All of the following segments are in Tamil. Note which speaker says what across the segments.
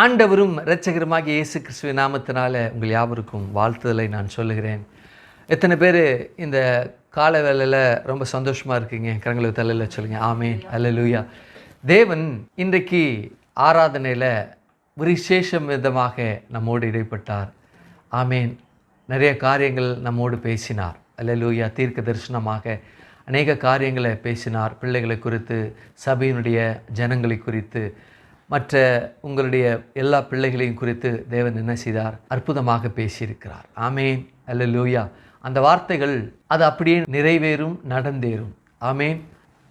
Speaker 1: ஆண்டவரும் இரட்சகருமாகிய இயேசு கிறிஸ்துவின் நாமத்தினால உங்கள் யாவருக்கும் வாழ்த்துதலை நான் சொல்லுகிறேன். எத்தனை பேர் இந்த கால வேளையில் ரொம்ப சந்தோஷமாக இருக்கீங்க? கரங்களை தலையில் சொல்லுங்கள். ஆமேன், அல்லேலூயா. தேவன் இன்றைக்கு ஆராதனையில் விசேஷம் விதமாக நம்மோடு இடைப்பட்டார். ஆமேன். நிறைய காரியங்கள் நம்மோடு பேசினார். அல்லேலூயா. தீர்க்க தரிசனமாக அநேக காரியங்களை பேசினார். பிள்ளைகளை குறித்து, சபையினுடைய ஜனங்களை குறித்து, மற்ற உங்களுடைய எல்லா பிள்ளைகளையும் குறித்து தேவன் என்ன செய்தார்? அற்புதமாக பேசியிருக்கிறார். ஆமேன், அல்லேலூயா. அந்த வார்த்தைகள் அது அப்படியே நிறைவேறும், நடந்தேறும். ஆமேன்.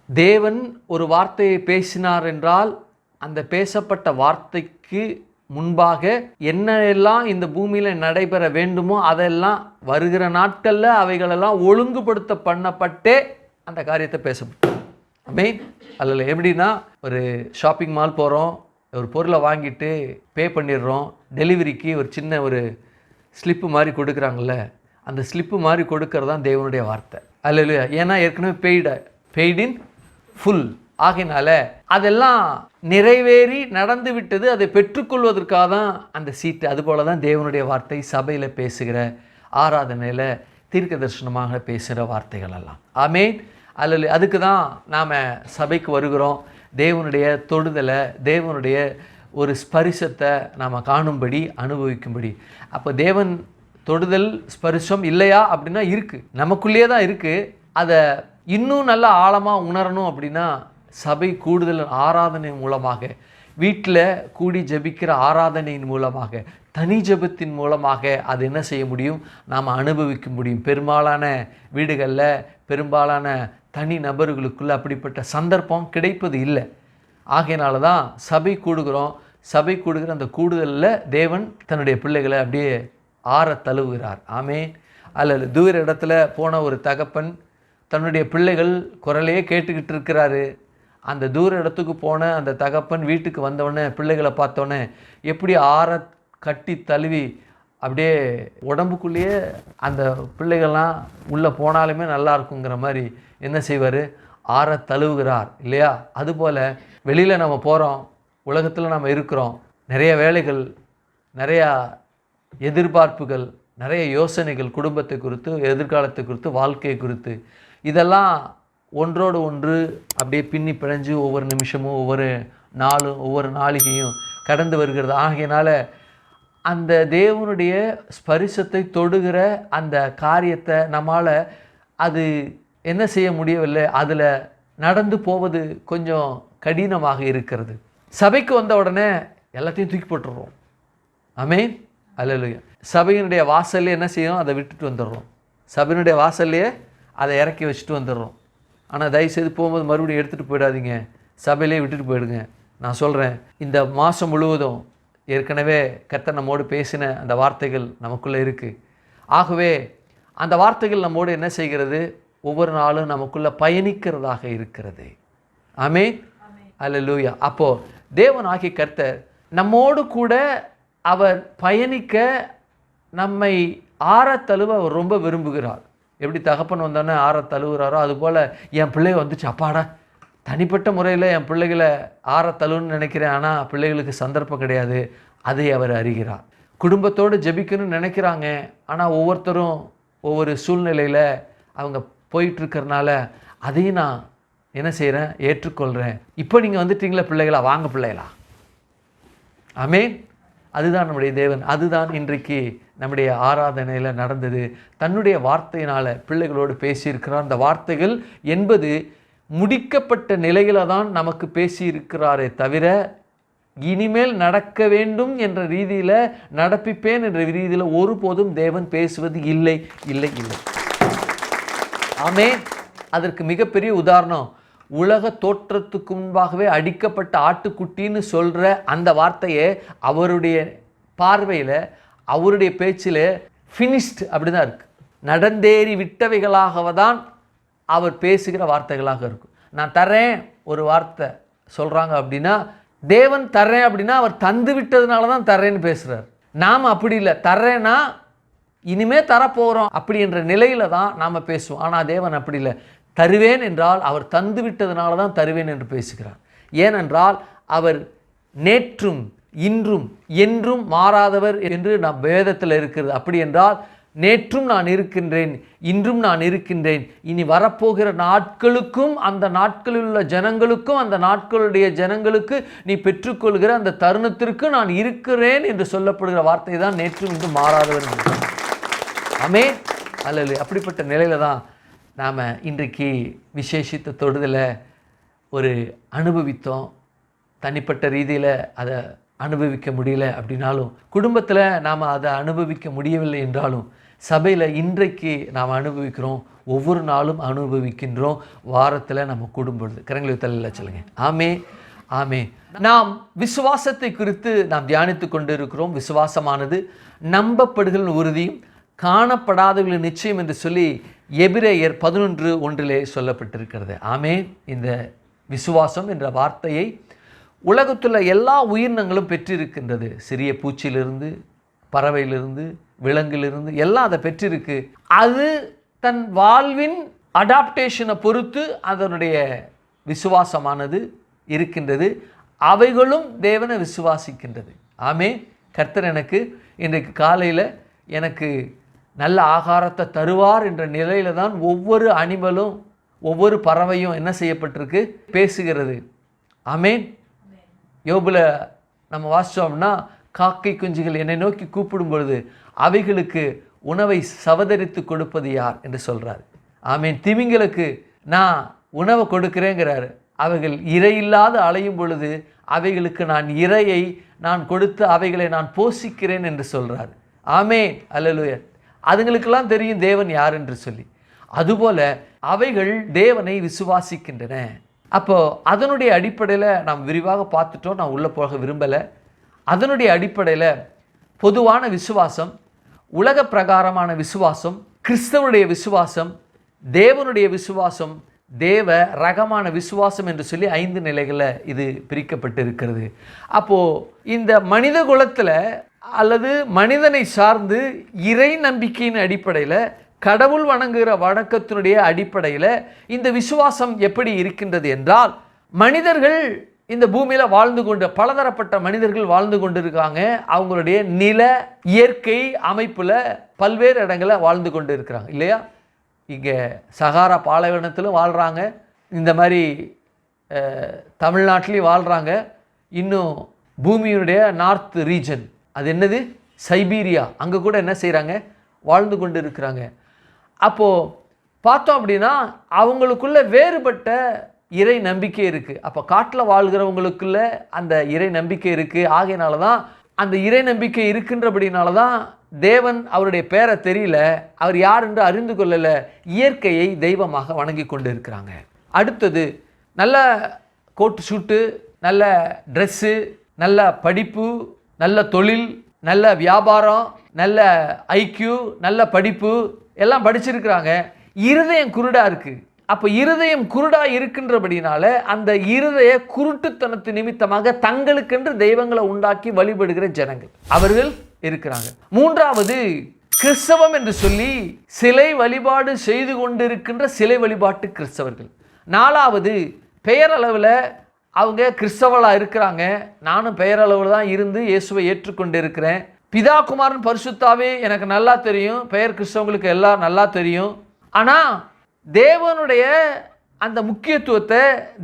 Speaker 1: தேவன் ஒரு வார்த்தையை பேசினார் என்றால் அந்த பேசப்பட்ட வார்த்தைக்கு முன்பாக என்னெல்லாம் இந்த பூமியில் நடைபெற வேண்டுமோ அதெல்லாம் வருகிற நாட்களில் அவைகளெல்லாம் ஒழுங்குபடுத்த பண்ணப்பட்டே அந்த காரியத்தை பேசப்பட்டோம். ஆமேன், அல்ல. எப்படின்னா, ஒரு ஷாப்பிங் மால் போகிறோம், ஒரு பொருளை வாங்கிட்டு பே பண்ணிடுறோம். டெலிவரிக்கு ஒரு சின்ன ஒரு ஸ்லிப்பு மாதிரி கொடுக்குறாங்கள்ல, அந்த ஸ்லிப்பு மாதிரி கொடுக்கறது தான் தேவனுடைய வார்த்தை. அல்லேலூயா. ஏன்னா ஏற்கனவே பெய்ட் இன் ஃபுல் ஆகையினால அதெல்லாம் நிறைவேறி நடந்து விட்டது. அதை பெற்றுக்கொள்வதற்காக தான் அந்த சீட்டு. அதுபோல தான் தேவனுடைய வார்த்தை சபையில் பேசுகிற, ஆராதனையில் தீர்க்க தரிசனமாக பேசுகிற வார்த்தைகள் எல்லாம். ஆமேன், அல்லேலூயா. அதுக்கு தான் நாம் சபைக்கு வருகிறோம். தேவனுடைய தொடுதலை, தேவனுடைய ஒரு ஸ்பரிசத்தை நாம் காணும்படி, அனுபவிக்கும்படி. அப்போ தேவன் தொடுதல் ஸ்பரிசம் இல்லையா அப்படின்னா இருக்குது, நமக்குள்ளேயே தான் இருக்குது. அதை இன்னும் நல்லா ஆழமாக உணரணும் அப்படின்னா சபை கூடுதல் ஆராதனை மூலமாக, வீட்டில் கூடி ஜெபிக்கிற ஆராதனையின் மூலமாக, தனி ஜெபத்தின் மூலமாக அது என்ன செய்ய முடியும்? நாம் அனுபவிக்க முடியும். பெரும்பாலான வீடுகளில், பெரும்பாலான தனி நபர்களுக்குள்ளே அப்படிப்பட்ட சந்தர்ப்பம் கிடைப்பது இல்லை. ஆகையினால தான் சபை கூடுகிறோம். சபை கூடுகிற அந்த கூடுதலில் தேவன் தன்னுடைய பிள்ளைகளை அப்படியே ஆற தழுவுகிறார். ஆமேன், அல்லது தூர இடத்துல போன ஒரு தகப்பன் தன்னுடைய பிள்ளைகள் குரலையே கேட்டுக்கிட்டு இருக்கிறாரு. அந்த தூர இடத்துக்கு போன அந்த தகப்பன் வீட்டுக்கு வந்தவுடனே பிள்ளைகளை பார்த்தோன்னே எப்படி ஆற கட்டி தழுவி அப்படியே உடம்புக்குள்ளேயே அந்த பிள்ளைகள்லாம் உள்ளே போனாலுமே நல்லா இருக்குங்கிற மாதிரி என்ன செய்வார்? ஆற தழுவுகிறார் இல்லையா? அதுபோல் வெளியில் நம்ம போகிறோம், உலகத்தில் நம்ம இருக்கிறோம், நிறைய வேலைகள், நிறையா எதிர்பார்ப்புகள், நிறைய யோசனைகள், குடும்பத்தை குறித்து, எதிர்காலத்தை குறித்து, வாழ்க்கையை குறித்து, இதெல்லாம் ஒன்றோடு ஒன்று அப்படியே பின்னி பிணைஞ்சு ஒவ்வொரு நிமிஷமும், ஒவ்வொரு நாளும், ஒவ்வொரு நாளிகையும் கடந்து வருகிறது. ஆகையினால அந்த தேவனுடைய ஸ்பரிசத்தை தொடுகிற அந்த காரியத்தை நம்மால் அது என்ன செய்ய முடியவில்லை. அதில் நடந்து போவது கொஞ்சம் கடினமாக இருக்கிறது. சபைக்கு வந்த உடனே எல்லாத்தையும் தூக்கி போட்டுடுறோம். ஆமேன், அல்லேலூயா. சபையினுடைய வாசல்லே என்ன செய்யும்? அதை விட்டுட்டு வந்துடுறோம். சபையினுடைய வாசல்லையே அதை இறக்கி வச்சுட்டு வந்துடுறோம். ஆனால் தயவுசெய்து போகும்போது மறுபடியும் எடுத்துகிட்டு போயிடாதீங்க, சபையிலே விட்டுட்டு போயிடுங்க. நான் சொல்கிறேன், இந்த மாதம் முழுவதும் ஏற்கனவே கர்த்தர் நம்மோடு பேசின அந்த வார்த்தைகள் நமக்குள்ளே இருக்குது. ஆகவே அந்த வார்த்தைகள் நம்மோடு என்ன செய்கிறது? ஒவ்வொரு நாளும் நமக்குள்ளே பயணிக்கிறதாக இருக்கிறது. ஆமேன், அல்லேலூயா. அப்போது தேவனாகிய கர்த்தர் நம்மோடு கூட அவர் பயணிக்க, நம்மை ஆற தழுவ அவர் ரொம்ப விரும்புகிறார். எப்படி தகப்பன் வந்தோடனே ஆற தழுவுறாரோ அதுபோல் என் பிள்ளைங்க வந்துச்சு, அப்பாடா, தனிப்பட்ட முறையில் என் பிள்ளைகளை ஆற தழுவுன்னு நினைக்கிறேன். ஆனால் பிள்ளைகளுக்கு சந்தர்ப்பம் கிடையாது. அதை அவர் அறிகிறார். குடும்பத்தோடு ஜெபிக்கணும்னு நினைக்கிறாங்க. ஆனால் ஒவ்வொருத்தரும் ஒவ்வொரு சூழ்நிலையில் அவங்க போயிட்டுருக்கறனால அதையும் நான் என்ன செய்கிறேன்? ஏற்றுக்கொள்கிறேன். இப்போ நீங்கள் வந்துட்டீங்களா பிள்ளைகளா, வாங்க பிள்ளைகளா. ஆமேன். அதுதான் நம்முடைய தேவன். அதுதான் இன்றைக்கு நம்முடைய ஆராதனையில் நடந்தது. தன்னுடைய வார்த்தையினால் பிள்ளைகளோடு பேசியிருக்கிறார். அந்த வார்த்தைகள் என்பது முடிக்கப்பட்ட நிலையில் தான் நமக்கு பேசியிருக்கிறாரே தவிர, இனிமேல் நடக்க வேண்டும் என்ற ரீதியில், நடப்பிப்பேன் என்ற ரீதியில் ஒருபோதும் தேவன் பேசுவது இல்லை, இல்லை, இல்லை. ஆமேன். அதற்கு மிகப்பெரிய உதாரணம், உலக தோற்றத்துக்கு முன்பாகவே அடிக்கப்பட்ட ஆட்டுக்குட்டின்னு சொல்கிற அந்த வார்த்தையை அவருடைய பார்வையில், அவருடைய பேச்சில் ஃபினிஷ்ட் அப்படி தான் இருக்குது. நடந்தேறி விட்டவைகளாக தான் அவர் பேசுகிற வார்த்தைகளாக இருக்கும். நான் தரேன் ஒரு வார்த்தை சொல்கிறாங்க அப்படின்னா, தேவன் தரேன் அப்படின்னா அவர் தந்து விட்டதுனால தான் தரேன்னு பேசுகிறார். நாம் அப்படி இல்லை, தரேன்னா இனிமே தரப்போகிறோம் அப்படி என்ற நிலையில் தான் நாம் பேசுவோம். ஆனால் தேவன் அப்படி இல்லை. தருவேன் என்றால் அவர் தந்து விட்டதுனால தான் தருவேன் என்று பேசுகிறார். ஏனென்றால் அவர் நேற்றும் இன்றும் என்றும் மாறாதவர் என்று நம் வேதத்தில் இருக்கிறது. அப்படி என்றால் நேற்றும் நான் இருக்கின்றேன், இன்றும் நான் இருக்கின்றேன், இனி வரப்போகிற நாட்களுக்கும் அந்த நாட்களில் உள்ள ஜனங்களுக்கும் அந்த நாட்களுடைய ஜனங்களுக்கு நீ பெற்றுக்கொள்கிற அந்த தருணத்திற்கு நான் இருக்கிறேன் என்று சொல்லப்படுகிற வார்த்தை தான் நேற்றும் இன்றும் மாறாதவர். ஆமென், அல்லேலூயா. அப்படிப்பட்ட நிலையில தான் நாம் இன்றைக்கு விசேஷித்த தொடுதலை ஒரு அனுபவித்தோம். தனிப்பட்ட ரீதியில் அதை அனுபவிக்க முடியல அப்படின்னாலும், குடும்பத்தில் நாம் அதை அனுபவிக்க முடியவில்லை என்றாலும், சபையில் இன்றைக்கு நாம் அனுபவிக்கிறோம், ஒவ்வொரு நாளும் அனுபவிக்கின்றோம். வாரத்தில் நம்ம கூடும்பொழுது கரங்களை தலையில் சொல்லுங்க. ஆமே ஆமே. நாம் விசுவாசத்தை குறித்து நாம் தியானித்து கொண்டு இருக்கிறோம். விசுவாசமானது நம்பப்படுகிற உறுதியும் காணப்படாதவர்களின் நிச்சயம் என்று சொல்லி எபிரேயர் 11:1 சொல்லப்பட்டிருக்கிறது. ஆமே. இந்த விசுவாசம் என்ற வார்த்தையை உலகத்துள்ள எல்லா உயிரினங்களும் பெற்றிருக்கின்றது. சிறிய பூச்சியிலிருந்து, பறவையிலிருந்து, விலங்கிலிருந்து எல்லாம் அதை பெற்றிருக்கு. அது தன் வாழ்வின் அடாப்டேஷனை பொறுத்து அதனுடைய விசுவாசமானது இருக்கின்றது. அவைகளும் தேவனை விசுவாசிக்கின்றது. ஆமே. கர்த்தர் எனக்கு இன்றைக்கு காலையில் எனக்கு நல்ல ஆகாரத்தை தருவார் என்ற நிலையில தான் ஒவ்வொரு அனிமலும் ஒவ்வொரு பறவையும் என்ன செய்யப்பட்டிருக்கு, பேசுகிறது. ஆமேன். யோபுல நம்ம வாசித்தோம்னா, காக்கை குஞ்சுகள் என்னை நோக்கி கூப்பிடும் பொழுது அவைகளுக்கு உணவை சவதரித்து கொடுப்பது யார் என்று சொல்கிறார். ஆமேன். திமிங்களுக்கு நான் உணவை கொடுக்கிறேங்கிறாரு. அவைகள் இரையில்லாத அலையும் பொழுது அவைகளுக்கு நான் இரையை நான் கொடுத்து அவைகளை நான் போஷிக்கிறேன் என்று சொல்கிறார். ஆமேன், அல்லேலூயா. அதுங்களுக்கெல்லாம் தெரியும் தேவன் யார் என்று சொல்லி. அதுபோல அவைகள் தேவனை விசுவாசிக்கின்றன. அப்போ அதனுடைய அடிப்படையில் நாம் விரிவாக பார்த்துட்டோம். நான் உள்ளே போக விரும்பலை. அதனுடைய அடிப்படையில் பொதுவான விசுவாசம், உலக பிரகாரமான விசுவாசம், கிறிஸ்தவனுடைய விசுவாசம், தேவனுடைய விசுவாசம், தேவ ரகமான விசுவாசம் என்று சொல்லி 5 நிலைகளில் இது பிரிக்கப்பட்டு இருக்கிறது. அப்போது இந்த மனித குலத்தில் அல்லது மனிதனை சார்ந்து இறை நம்பிக்கையின் அடிப்படையில், கடவுள் வணங்குகிற வணக்கத்தினுடைய அடிப்படையில் இந்த விசுவாசம் எப்படி இருக்கின்றது என்றால், மனிதர்கள் இந்த பூமியில் வாழ்ந்து கொண்டு பலதரப்பட்ட மனிதர்கள் வாழ்ந்து கொண்டு இருக்காங்க. அவங்களுடைய நில இயற்கை அமைப்பில் பல்வேறு இடங்களில் வாழ்ந்து கொண்டு இருக்கிறாங்க இல்லையா. இங்கே சகாரா பாலைவனத்திலும் வாழ்கிறாங்க, இந்த மாதிரி தமிழ்நாட்டிலையும் வாழ்கிறாங்க. இன்னும் பூமியுடைய நார்த் ரீஜன், அது என்னது, சைபீரியா, அங்கே கூட என்ன செய்கிறாங்க, வாழ்ந்து கொண்டு இருக்கிறாங்க. அப்போது பார்த்தோம் அப்படின்னா அவங்களுக்குள்ள வேறுபட்ட இறை நம்பிக்கை இருக்குது. அப்போ காட்டில் வாழ்கிறவங்களுக்குள்ள அந்த இறை நம்பிக்கை இருக்குது. ஆகையினால தான் அந்த இறை நம்பிக்கை இருக்கின்றபடினால தான் தேவன் அவருடைய பேரை தெரியல, அவர் யார் என்று அறிந்து கொள்ளலை, இயற்கையை தெய்வமாக வணங்கி கொண்டு இருக்கிறாங்க. அடுத்தது நல்ல கோட்டு சூட்டு, நல்ல ட்ரெஸ்ஸு, நல்ல படிப்பு, நல்ல தொழில், நல்ல வியாபாரம், நல்ல ஐக்யூ, நல்ல படிப்பு எல்லாம் படிச்சிருக்கிறாங்க. இருதயம் குருடாக இருக்குது. அப்போ இருதயம் குருடாக இருக்கின்றபடினால அந்த இருதய குருட்டுத்தனத்து நிமித்தமாக தங்களுக்கென்று தெய்வங்களை உண்டாக்கி வழிபடுகிற ஜனங்கள் அவர்கள் இருக்கிறாங்க. 3வது கிறிஸ்தவம் என்று சொல்லி சிலை வழிபாடு செய்து கொண்டிருக்கின்ற சிலை வழிபாட்டு கிறிஸ்தவர்கள். 4வது பெயரளவில் அவங்க கிறிஸ்தவர்களாக இருக்கிறாங்க. நானும் பெயரளவில் தான் இருந்து இயேசுவை ஏற்றுக்கொண்டு இருக்கிறேன். பிதா குமாரன் பரிசுத்தாவே எனக்கு நல்லா தெரியும், பெயர் கிறிஸ்தவங்களுக்கு எல்லாம் நல்லா தெரியும். ஆனால் தேவனுடைய அந்த முக்கியத்துவத்தை,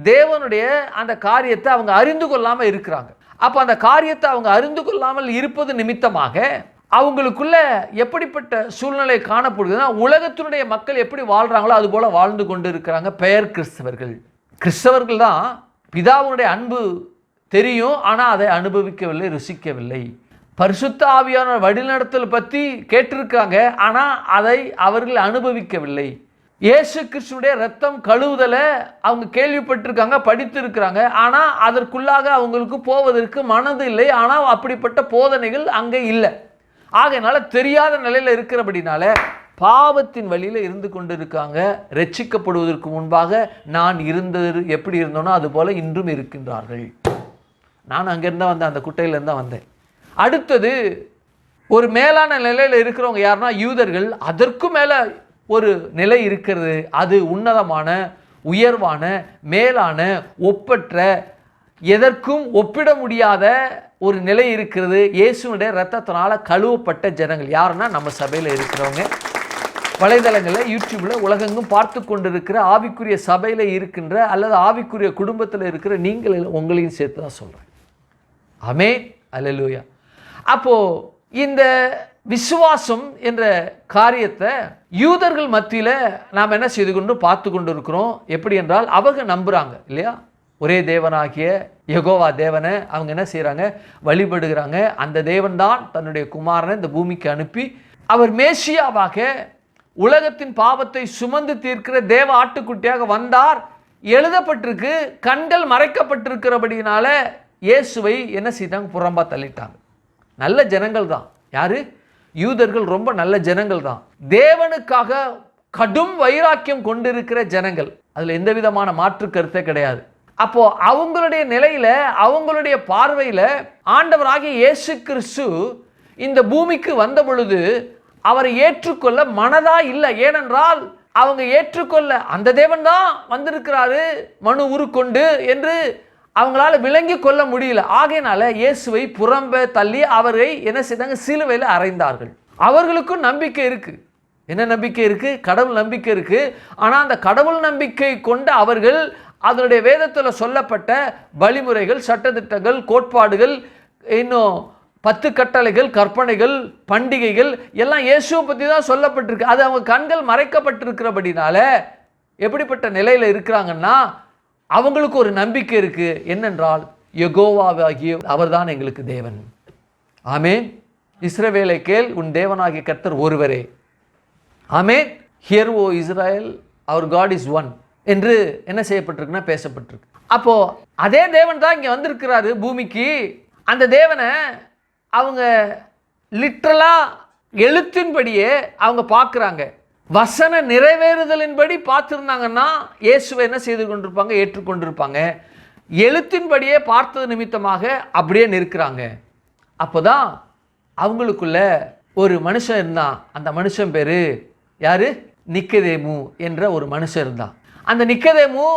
Speaker 1: தேவனுடைய அந்த காரியத்தை அவங்க அறிந்து கொள்ளாமல் இருக்கிறாங்க. அப்போ அந்த காரியத்தை அவங்க அறிந்து கொள்ளாமல் இருப்பது நிமித்தமாக அவங்களுக்குள்ள எப்படிப்பட்ட சூழ்நிலை காணப்படுதுன்னா, உலகத்தினுடைய மக்கள் எப்படி வாழ்கிறாங்களோ அது போல் வாழ்ந்து கொண்டு இருக்கிறாங்க பெயர் கிறிஸ்தவர்கள். கிறிஸ்தவர்கள் தான் பிதாவுடைய அன்பு தெரியும், ஆனால் அதை அனுபவிக்கவில்லை, ருசிக்கவில்லை. பரிசுத்த ஆவியான வழிநடத்தல் பற்றி கேட்டிருக்காங்க, ஆனால் அதை அவர்கள் அனுபவிக்கவில்லை. இயேசு கிறிஸ்துடைய ரத்தம் கழுவுதலை அவங்க கேள்விப்பட்டிருக்காங்க, படித்திருக்கிறாங்க, ஆனால் அதற்குள்ளாக அவங்களுக்கு போவதற்கு மனது இல்லை. ஆனால் அப்படிப்பட்ட போதனைகள் அங்கே இல்லை. ஆகையினால தெரியாத நிலையில் இருக்கிறபடினால பாவத்தின் வழியில் இருந்து கொண்டு இருக்காங்க. ரட்சிக்கப்படுவதற்கு முன்பாக நான் இருந்தது எப்படி இருந்தோனோ அதுபோல் இன்றும் இருக்கின்றார்கள். நான் அங்கேருந்து வந்தேன், அந்த குட்டையிலேருந்து தான் வந்தேன். அடுத்தது ஒரு மேலான நிலையில் இருக்கிறவங்க யாருன்னா யூதர்கள். அதற்கும் மேலே ஒரு நிலை இருக்கிறது, அது உன்னதமான, உயர்வான, மேலான, ஒப்பற்ற, எதற்கும் ஒப்பிட முடியாத ஒரு நிலை இருக்கிறது. இயேசுனுடைய இரத்தத்தினால கழுவப்பட்ட ஜனங்கள் யாருன்னா நம்ம சபையில் இருக்கிறவங்க, வலைதளங்களில் யூடியூப்பில் உலகெங்கும் பார்த்து கொண்டிருக்கிற ஆவிக்குரிய சபையில் இருக்கின்ற அல்லது ஆவிக்குரிய குடும்பத்தில் இருக்கிற நீங்கள் உங்களையும் சேர்த்து தான் சொல்கிறேன். ஆமென், அல்லேலூயா. அப்போது இந்த விசுவாசம் என்ற காரியத்தை யூதர்கள் மத்தியில் நாம் என்ன செய்து கொண்டு பார்த்து கொண்டு இருக்கிறோம். எப்படி என்றால் அவங்க நம்புகிறாங்க இல்லையா, ஒரே தேவனாகிய யெகோவா தேவனை அவங்க என்ன செய்கிறாங்க, வழிபடுகிறாங்க. அந்த தேவன் தான் தன்னுடைய குமாரனை இந்த பூமிக்கு அனுப்பி அவர் மேசியாவாக உலகத்தின் பாவத்தை சுமந்து தீர்க்கிற தேவ ஆட்டுக்குட்டியாக வந்தார். எழுதப்பட்டிருக்கு, கண்கள் மறைக்கப்பட்டிருக்கிறபடினால இயேசுவை என்ன செய்தாங்க, புறம்பா தள்ளிட்டாங்க. நல்ல ஜனங்கள் தான் யாரு, யூதர்கள் ரொம்ப நல்ல ஜனங்கள் தான், தேவனுக்காக கடும் வைராக்கியம் கொண்டிருக்கிற ஜனங்கள், அதில் எந்த விதமான மாற்று கருத்தே கிடையாது. அப்போ அவங்களுடைய நிலையில அவங்களுடைய பார்வையில ஆண்டவராகிய இயேசு கிறிஸ்து இந்த பூமிக்கு வந்த பொழுது அவரை ஏற்றுக்கொள்ள மனதா இல்லை. ஏனென்றால் அவங்க ஏற்றுக்கொள்ள அந்த தேவன் தான் வந்திருக்கிறாரு மனு உருக்கொண்டு என்று அவங்களால விளங்கி கொள்ள முடியல. ஆகையினால இயேசுவை புறம்பே தள்ளி அவரை என்ன செய்தாங்க, சிலுவையில் அறைந்தார்கள். அவர்களுக்கும் நம்பிக்கை இருக்கு. என்ன நம்பிக்கை இருக்கு? கடவுள் நம்பிக்கை இருக்கு. ஆனால் அந்த கடவுள் நம்பிக்கை கொண்ட அவர்கள் அதனுடைய வேதத்தில் சொல்லப்பட்ட வழிமுறைகள், சட்டத்திட்டங்கள், கோட்பாடுகள், இன்னும் 10 கட்டளைகள், கற்பனைகள், பண்டிகைகள் எல்லாம் இயேசுவை பற்றி தான் சொல்லப்பட்டிருக்கு. அது அவங்க கண்கள் மறைக்கப்பட்டிருக்கிறபடினால எப்படிப்பட்ட நிலையில் இருக்கிறாங்கன்னா அவங்களுக்கு ஒரு நம்பிக்கை இருக்கு. என்னென்றால் யெகோவாவாகிய அவர்தான் எங்களுக்கு தேவன். ஆமென். இஸ்ரவேலை கேள், உன் தேவனாகிய கர்த்தர் ஒருவரே. ஆமென். ஹியர் ஓ இஸ்ரேல், அவர் காட் இஸ் ஒன் என்று என்ன செய்யப்பட்டிருக்குன்னா பேசப்பட்டிருக்கு. அப்போ அதே தேவன் தான் இங்கே வந்திருக்கிறாரு பூமிக்கு. அந்த தேவனை அவங்க லிட்ரலா எழுத்தின்படியே அவங்க பார்க்குறாங்க. வசன நிறைவேறுதலின்படி பார்த்துருந்தாங்கன்னா இயேசுவை என்ன செய்து கொண்டிருப்பாங்க, ஏற்றுக்கொண்டிருப்பாங்க. எழுத்தின்படியே பார்த்தது நிமித்தமாக அப்படியே நிற்கிறாங்க. அப்போதான் அவங்களுக்குள்ள ஒரு மனுஷன் இருந்தான். அந்த மனுஷன் பேரு யாரு? நிக்கதேமு என்ற ஒரு மனுஷன் இருந்தான். அந்த நிக்கதேமு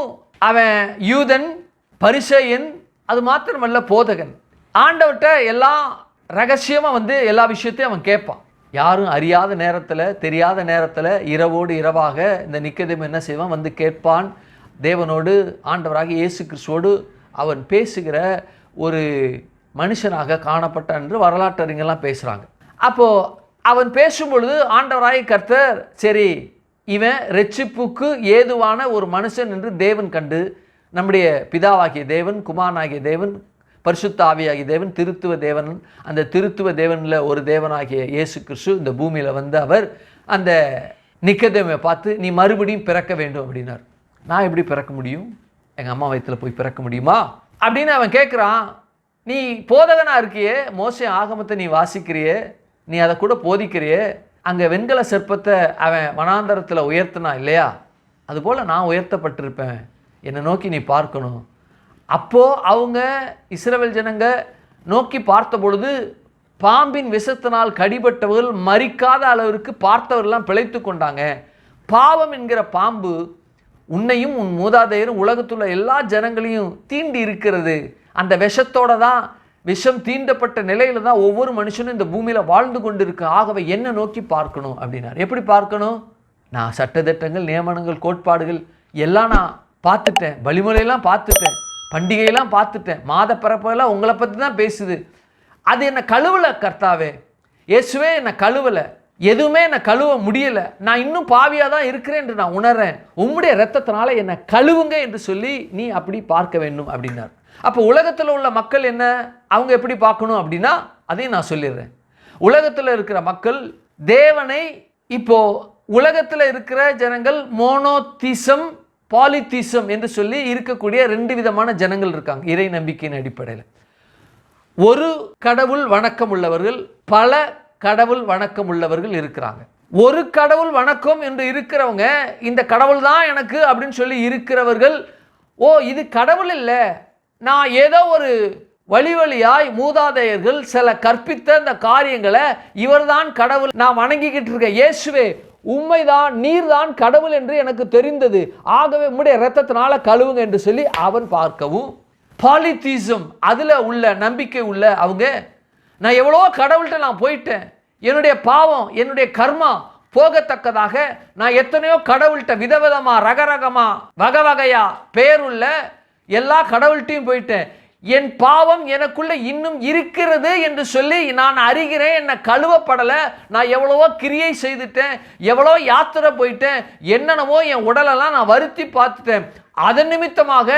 Speaker 1: அவன் யூதன், பரிசேயன், அது மாத்திரமல்ல போதகன். ஆண்டவர்கிட்ட எல்லாம் ரகசியமாக எல்லா விஷயத்தையும் அவன் கேட்பான். யாரும் அறியாத நேரத்தில், தெரியாத நேரத்தில், இரவோடு இரவாக இந்த நிக்கதேமு என்ன செய்வான், கேட்பான். தேவனோடு, ஆண்டவராக இயேசு கிறிஸ்துவோடு அவன் பேசுகிற ஒரு மனுஷனாக காணப்பட்டான் என்று வரலாற்றறிஞர்லாம் பேசுகிறாங்க. அப்போது அவன் பேசும்பொழுது ஆண்டவராகிய கர்த்தர், சரி இவன் இரட்சிப்புக்கு ஏதுவான ஒரு மனுஷன் என்று தேவன் கண்டு, நம்முடைய பிதாவாகிய தேவன், குமாரனாகிய தேவன், பரிசுத்த ஆவியாகிய தேவன், திருத்துவ தேவன், அந்த திருத்துவ தேவனில் ஒரு தேவனாகிய இயேசு கிறிஸ்து இந்த பூமியில் அவர் அந்த நிக்கதேமை பார்த்து, நீ மறுபடியும் பிறக்க வேண்டும் அப்படின்னார். நான் எப்படி பிறக்க முடியும்? எங்கள் அம்மா வயிற்றில் போய் பிறக்க முடியுமா அப்படின்னு அவன் கேட்குறான். நீ போதகனாக இருக்கியே, மோசே ஆகமத்தை நீ வாசிக்கிறியே, நீ அதை கூட போதிக்கிறியே, அங்கே வெண்கல சிற்பத்தை அவன் வனாந்தரத்தில் உயர்த்தினான் இல்லையா, அதுபோல் நான் உயர்த்தப்பட்டிருப்பேன், என்னை நோக்கி நீ பார்க்கணும். அப்போது அவங்க இஸ்ரவேல் ஜனங்க நோக்கி பார்த்த பொழுது பாம்பின் விஷத்தினால் கடிபட்டவர்கள் மரிக்காத அளவிற்கு பார்த்தவர்கள்லாம் பிழைத்து கொண்டாங்க. பாவம் என்கிற பாம்பு உன்னையும் உன் மூதாதையரும் உலகத்துள்ள எல்லா ஜனங்களையும் தீண்டி இருக்கிறது. அந்த விஷத்தோட தான், விஷம் தீண்டப்பட்ட நிலையில தான் ஒவ்வொரு மனுஷனும் இந்த பூமியில் வாழ்ந்து கொண்டு இருக்கு. ஆகவே என்ன நோக்கி பார்க்கணும் அப்படின்னார். எப்படி பார்க்கணும்? நான் சட்டத்திட்டங்கள், நியமனங்கள், கோட்பாடுகள் எல்லாம் நான் பார்த்துட்டேன், வழிமுறையெல்லாம் பார்த்துட்டேன், பண்டிகையெல்லாம் பார்த்துட்டேன், மாத பிறப்பெல்லாம் உங்களை பற்றி தான் பேசுது. அது என்னை கழுவலை கர்த்தாவே, இயேசுவே என்னை கழுவலை, எதுவுமே என்னை கழுவ முடியலை, நான் இன்னும் பாவியாக தான் இருக்கிறேன் என்று நான் உணர்றேன், உம்முடைய இரத்தத்தினால என்னை கழுவுங்க என்று சொல்லி நீ அப்படி பார்க்க வேண்டும் அப்படின்னார். அப்போ உலகத்தில் உள்ள மக்கள் என்ன, அவங்க எப்படி பார்க்கணும் அப்படின்னா அதையும் நான் சொல்லிடுறேன். உலகத்தில் இருக்கிற மக்கள் தேவனை, இப்போ உலகத்தில் இருக்கிற ஜனங்கள் மோனோதீசம், பாலிதீசம் என்று சொல்லி இருக்கக்கூடிய 2 விதமான ஜனங்கள் இருக்காங்க இறை நம்பிக்கையின் அடிப்படையில். ஒரு கடவுள் வணக்கம் உள்ளவர்கள், பல கடவுள் வணக்கம் உள்ளவர்கள் இருக்கிறாங்க. ஒரு கடவுள் வணக்கம் என்று இருக்கிறவங்க, இந்த கடவுள் தான் எனக்கு அப்படின்னு சொல்லி இருக்கிறவர்கள், ஓ இது கடவுள் இல்லை, நான் ஏதோ ஒரு வழியாய் மூதாதையர்கள் சில கற்பித்த அந்த காரியங்களை இவர்தான் கடவுள், நான் வணங்கிக்கிட்டு இருக்கேன், இயேசுவே உண்மைதான், நீர் தான் கடவுள் என்று எனக்கு தெரிந்தது, ஆகவே உம்முடைய இரத்தத்தினால கழுவுங்க என்று சொல்லி அவன் பார்க்கவும், பாலிதீசம், அதில் உள்ள நம்பிக்கை உள்ள அவங்க, நான் எவ்வளோ கடவுள்கிட்ட நான் போயிட்டேன், என்னுடைய பாவம் என்னுடைய கர்மா போகத்தக்கதாக நான் எத்தனையோ கடவுள்கிட்ட விதவிதமாக ரகரகமாக வகை வகையாக பேருள்ள எல்லா கடவுள்கிட்டையும் போயிட்டேன், என் பாவம் எனக்குள்ள இன்னும் இருக்கிறது என்று சொல்லி நான் அறிகிறேன், என்னை கழுவப்படலை, நான் எவ்வளவோ கிரியை செய்துட்டேன், எவ்வளோ யாத்திரை போயிட்டேன், என்னென்னவோ என் உடலெல்லாம் நான் வருத்தி பார்த்துட்டேன், அதன் நிமித்தமாக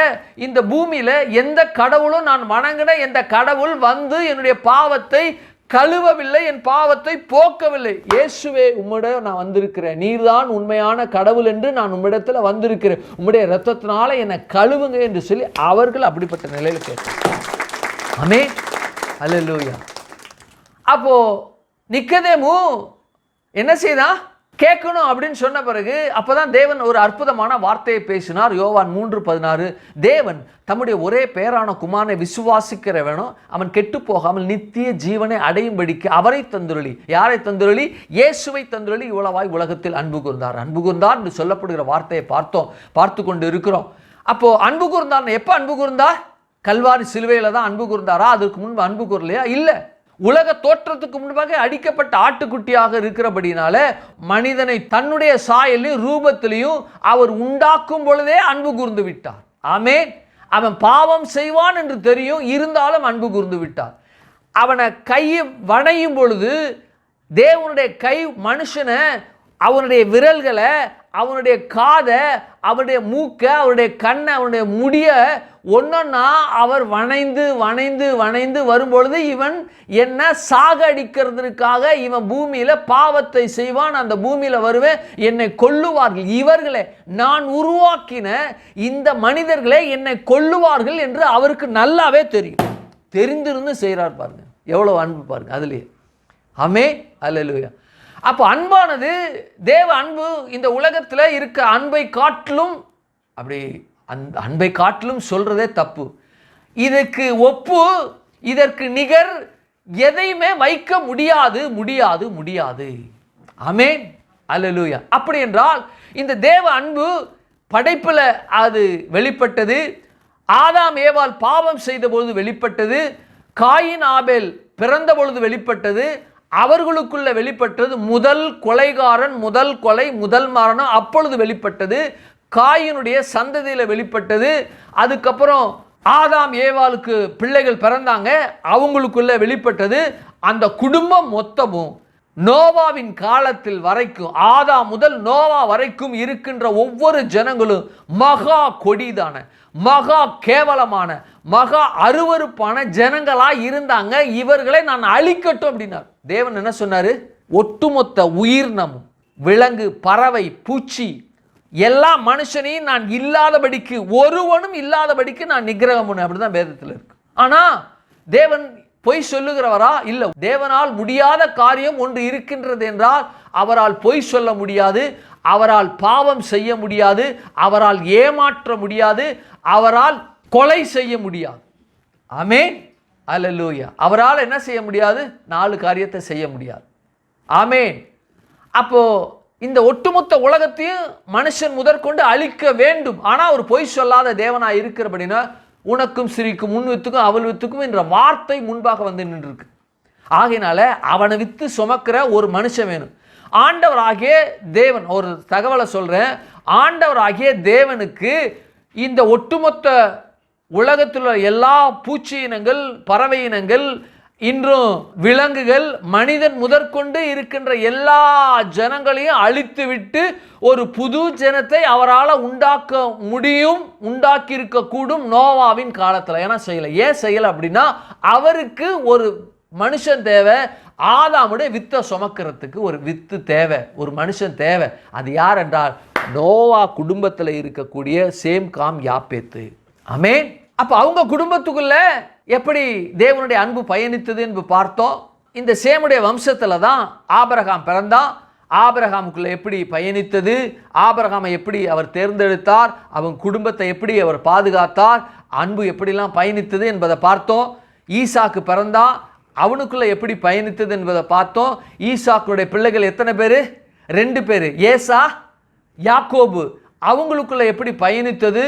Speaker 1: இந்த பூமியில் எந்த கடவுளும் நான் வணங்கின எந்த கடவுள் வந்து என்னுடைய பாவத்தை கழுவவில்லை, என் பாவத்தை போக்கவில்லை. இயேசுவே, உம்மிடம் நான் வந்திருக்கிறேன், நீர்தான் உண்மையான கடவுள் என்று நான் உம்மிடத்தில் வந்திருக்கிறேன், உம்முடைய இரத்தத்தினால என்னை கழுவுங்க என்று சொல்லி அவர்கள் அப்படிப்பட்ட நிலையில் கேட்டார். ஆமென், அல்லேலூயா. அப்போ நிக்கதேமு என்ன செய்தா? கேட்கணும் அப்படின்னு சொன்ன பிறகு அப்பதான் தேவன் ஒரு அற்புதமான வார்த்தையை பேசினார். யோவான் 3:16, தேவன் தம்முடைய ஒரே பேரான குமாரனை விசுவாசிக்கிறவனும் அவன் கெட்டு போகாமல் நித்திய ஜீவனை அடையும்படிக்கு அவரை தந்துருளி. யாரை தந்துருளி? இயேசுவை தந்துருளி இவ்வளவாய் உலகத்தில் அன்பு கூர்ந்தார். அன்பு கூர்ந்தார் என்று சொல்லப்படுகிற வார்த்தையை பார்த்து கொண்டு இருக்கிறோம். அப்போ அன்பு கூர்ந்தார் எப்போ அன்பு கூர்ந்தார்? கல்வாரி சிலுவையில் தான் அன்பு கூர்ந்தாரா? அதுக்கு முன்பு அன்பு கூறலையா? இல்லை. உலக தோற்றத்துக்கு முன்பாக அடிக்கப்பட்ட ஆட்டுக்குட்டியாக இருக்கிறபடினால மனிதனை தன்னுடைய சாயலையும் ரூபத்திலையும் அவர் உண்டாக்கும் பொழுதே அன்பு கூர்ந்து விட்டார். ஆமென். அவன் பாவம் செய்வான் என்று தெரியும், இருந்தாலும் அன்பு கூர்ந்து விட்டார். அவனை கையை வணையும் பொழுது தேவனுடைய கை மனுஷனை, அவனுடைய விரல்களை, அவனுடைய காதை, அவனுடைய மூக்கை, அவருடைய கண்ணை, அவனுடைய முடிய ஒன்னொன்னா அவர் வணைந்து வணைந்து வணைந்து வரும்பொழுது இவன் என்ன சாக அடிக்கிறதுக்காக இவன் பூமியில பாவத்தை செய்வான், அந்த பூமியில வருவேன், என்னை கொல்லுவார்கள், இவர்களே நான் உருவாக்கின இந்த மனிதர்களே என்னை கொல்லுவார்கள் என்று அவருக்கு நல்லாவே தெரியும். தெரிந்திருந்து செய்கிறார் பாருங்க, எவ்வளவு அன்பு பாருங்க அதுலேயே. ஆமென், அல்லேலூயா. அப்போ அன்பானது, தேவ அன்பு இந்த உலகத்தில் இருக்க அன்பை காட்டிலும், அப்படி அந்த அன்பை காட்டிலும் சொல்றதே தப்பு. இதற்கு ஒப்பு, இதற்கு நிகர் எதையுமே வைக்க முடியாது முடியாது முடியாது. ஆமென், அல்லேலூயா. அப்படி என்றால் இந்த தேவ அன்பு படைப்பில் அது வெளிப்பட்டது, ஆதாம் ஏவாள் பாவம் செய்த பொழுது வெளிப்பட்டது, காயின் ஆபேல் பிறந்த பொழுது வெளிப்பட்டது, அவர்களுக்குள்ள வெளிப்பட்டது, முதல் கொலைகாரன், முதல் கொலை, முதல் மரணம் அப்பொழுது வெளிப்பட்டது, காயினுடைய சந்ததியில் வெளிப்பட்டது. அதுக்கப்புறம் ஆதாம் ஏவாளுக்கு பிள்ளைகள் பிறந்தாங்க, அவங்களுக்குள்ள வெளிப்பட்டது. அந்த குடும்பம் மொத்தமும் நோவாவின் காலத்தில் வரைக்கும், ஆதாம் முதல் நோவா வரைக்கும் இருக்கின்ற ஒவ்வொரு ஜனங்களும் மகா கொடிதான, மகா கேவலமான, மகா அருவருப்பான ஜனங்களாய் இருந்தாங்க. இவர்களை நான் அழிக்கட்டும் அப்படின்னார். தேவன் என்ன சொன்னாரு? ஒட்டுமொத்த உயிரினமும், விலங்கு, பறவை, பூச்சி, எல்லா மனுஷனையும் நான் இல்லாதபடிக்கு, ஒருவனும் இல்லாதபடிக்கு நான் நிகிரகம் பண்ண, அப்படிதான் வேதத்தில் இருக்கு. ஆனா தேவன் பொய் சொல்லுகிறவரா? இல்லை. தேவனால் முடியாத காரியம் ஒன்று இருக்கின்றது என்றால் அவரால் பொய் சொல்ல முடியாது, அவரால் பாவம் செய்ய முடியாது, அவரால் ஏமாற்ற முடியாது, அவரால் கொலை செய்ய முடியாது. ஆமென், அல்லேலூயா. அவரால் என்ன செய்ய முடியாது? 4 காரியத்தை செய்ய முடியாது. ஆமென். அப்போ இந்த ஒட்டுமொத்த உலகத்தையும் மனுஷன் முதற்கொண்டு அழிக்க வேண்டும். ஆனால் ஒரு பொய் சொல்லாத தேவனாய் இருக்கிறபடினா உனக்கும் சிரிக்கும், உன் வித்துக்கும் அவள் வித்துக்கும் என்ற வார்த்தை முன்பாக வந்து நின்று இருக்கு. ஆகையினால அவனை வித்து சுமக்கிற ஒரு மனுஷன் வேணும். ஆண்டவராகிய தேவன், ஒரு தகவலை சொல்றேன், ஆண்டவராகிய தேவனுக்கு இந்த ஒட்டுமொத்த உலகத்தில் உள்ள எல்லா பூச்சி இனங்கள், பறவை இனங்கள், இன்றும் விலங்குகள், மனிதன் முதற்கொண்டு இருக்கின்ற எல்லா ஜனங்களையும் அழித்து விட்டு ஒரு புது ஜனத்தை அவரால் உண்டாக்க முடியும், உண்டாக்கி இருக்க கூடும் நோவாவின் காலத்தில். ஏன்னா செய்யலை. ஏன் செய்யலை அப்படின்னா அவருக்கு ஒரு மனுஷன் தேவை, ஆதாமுடைய வித்தை சுமக்கிறதுக்கு ஒரு வித்து தேவை, ஒரு மனுஷன் தேவை. அது யார் என்றால் நோவா குடும்பத்தில் இருக்கக்கூடிய சேம், காம், யாப்பேத்து. ஆமென். அப்போ அவங்க குடும்பத்துக்குள்ள எப்படி தேவனுடைய அன்பு பயணித்தது என்று பார்த்தோம். இந்த சேமுடைய வம்சத்தில் தான் ஆபிரகாம் பிறந்தான். ஆபிரகாமுக்குள்ள எப்படி பயணித்தது, ஆபிரகாமை எப்படி அவர் தேர்ந்தெடுத்தார், அவன் குடும்பத்தை எப்படி அவர் பாதுகாத்தார், அன்பு எப்படிலாம் பயணித்தது என்பதை பார்த்தோம். ஈசாக்கு பிறந்தான், அவனுக்குள்ள எப்படி பயணித்தது என்பதை பார்த்தோம். ஈசாக்குடைய பிள்ளைகள் எத்தனை பேர்? 2 பேர், ஏசா, யாக்கோபு. அவங்களுக்குள்ள எப்படி பயணித்தது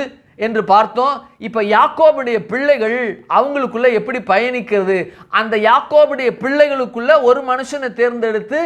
Speaker 1: என்று பார்த்தோம். இப்போ யாக்கோபுடைய பிள்ளைகள் அவங்களுக்குள்ள எப்படி பயணிக்கிறது, அந்த யாக்கோபுடைய பிள்ளைகளுக்குள்ள ஒரு மனுஷனை தேர்ந்தெடுத்து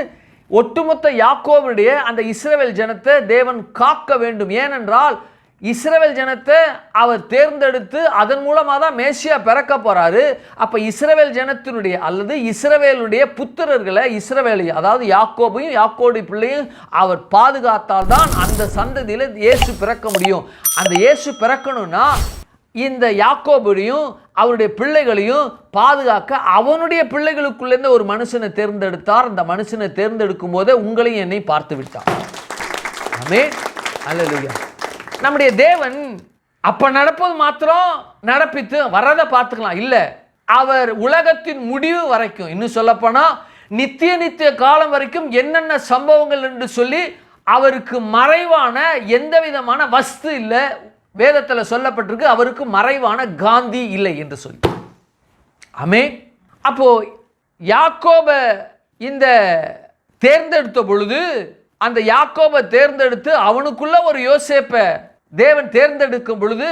Speaker 1: ஒட்டுமொத்த யாக்கோபுடைய அந்த இஸ்ரவேல் ஜனத்தை தேவன் காக்க வேண்டும். ஏனென்றால் இஸ்ரவேல் ஜனத்தை அவர் தேர்ந்தெடுத்து அதன் மூலமாக தான் மேசியா பிறக்க போறாரு. அப்போ இஸ்ரவேல் ஜனத்தினுடைய அல்லது இஸ்ரவேலுடைய புத்திரர்களை இஸ்ரவேலை அதாவது யாக்கோபையும் யாக்கோபுடைய பிள்ளையும் அவர் பாதுகாத்தால் தான் அந்த சந்ததியில் இயேசு பிறக்க முடியும். அந்த இயேசு பிறக்கணும்னா இந்த யாக்கோபுடையும் அவருடைய பிள்ளைகளையும் பாதுகாக்க அவனுடைய பிள்ளைகளுக்குள்ளேருந்து ஒரு மனுஷனை தேர்ந்தெடுத்தார். அந்த மனுஷனை தேர்ந்தெடுக்கும் போதே உங்களையும் என்னை பார்த்து விட்டார். ஆமென், அல்லேலூயா. நம்முடைய தேவன் அப்ப நடப்பது மாத்திரம் நடப்பித்து வரதை பார்த்துக்கலாம் இல்லை, அவர் உலகத்தின் முடிவு வரைக்கும், இன்னும் சொல்லப்போனா நித்திய காலம் வரைக்கும் என்னென்ன சம்பவங்கள் என்று சொல்லி அவருக்கு மறைவான எந்த விதமான வஸ்து இல்லை. வேதத்தில் சொல்லப்பட்டிருக்கு அவருக்கு மறைவான காந்தி இல்லை என்று சொல்லி. ஆமென். அப்போ யாக்கோப இந்த தேர்ந்தெடுத்த பொழுது அந்த யாக்கோபை தேர்ந்தெடுத்து அவனுக்குள்ள ஒரு யோசேப்பை தேவன் தேர்ந்தெடுக்கும் பொழுது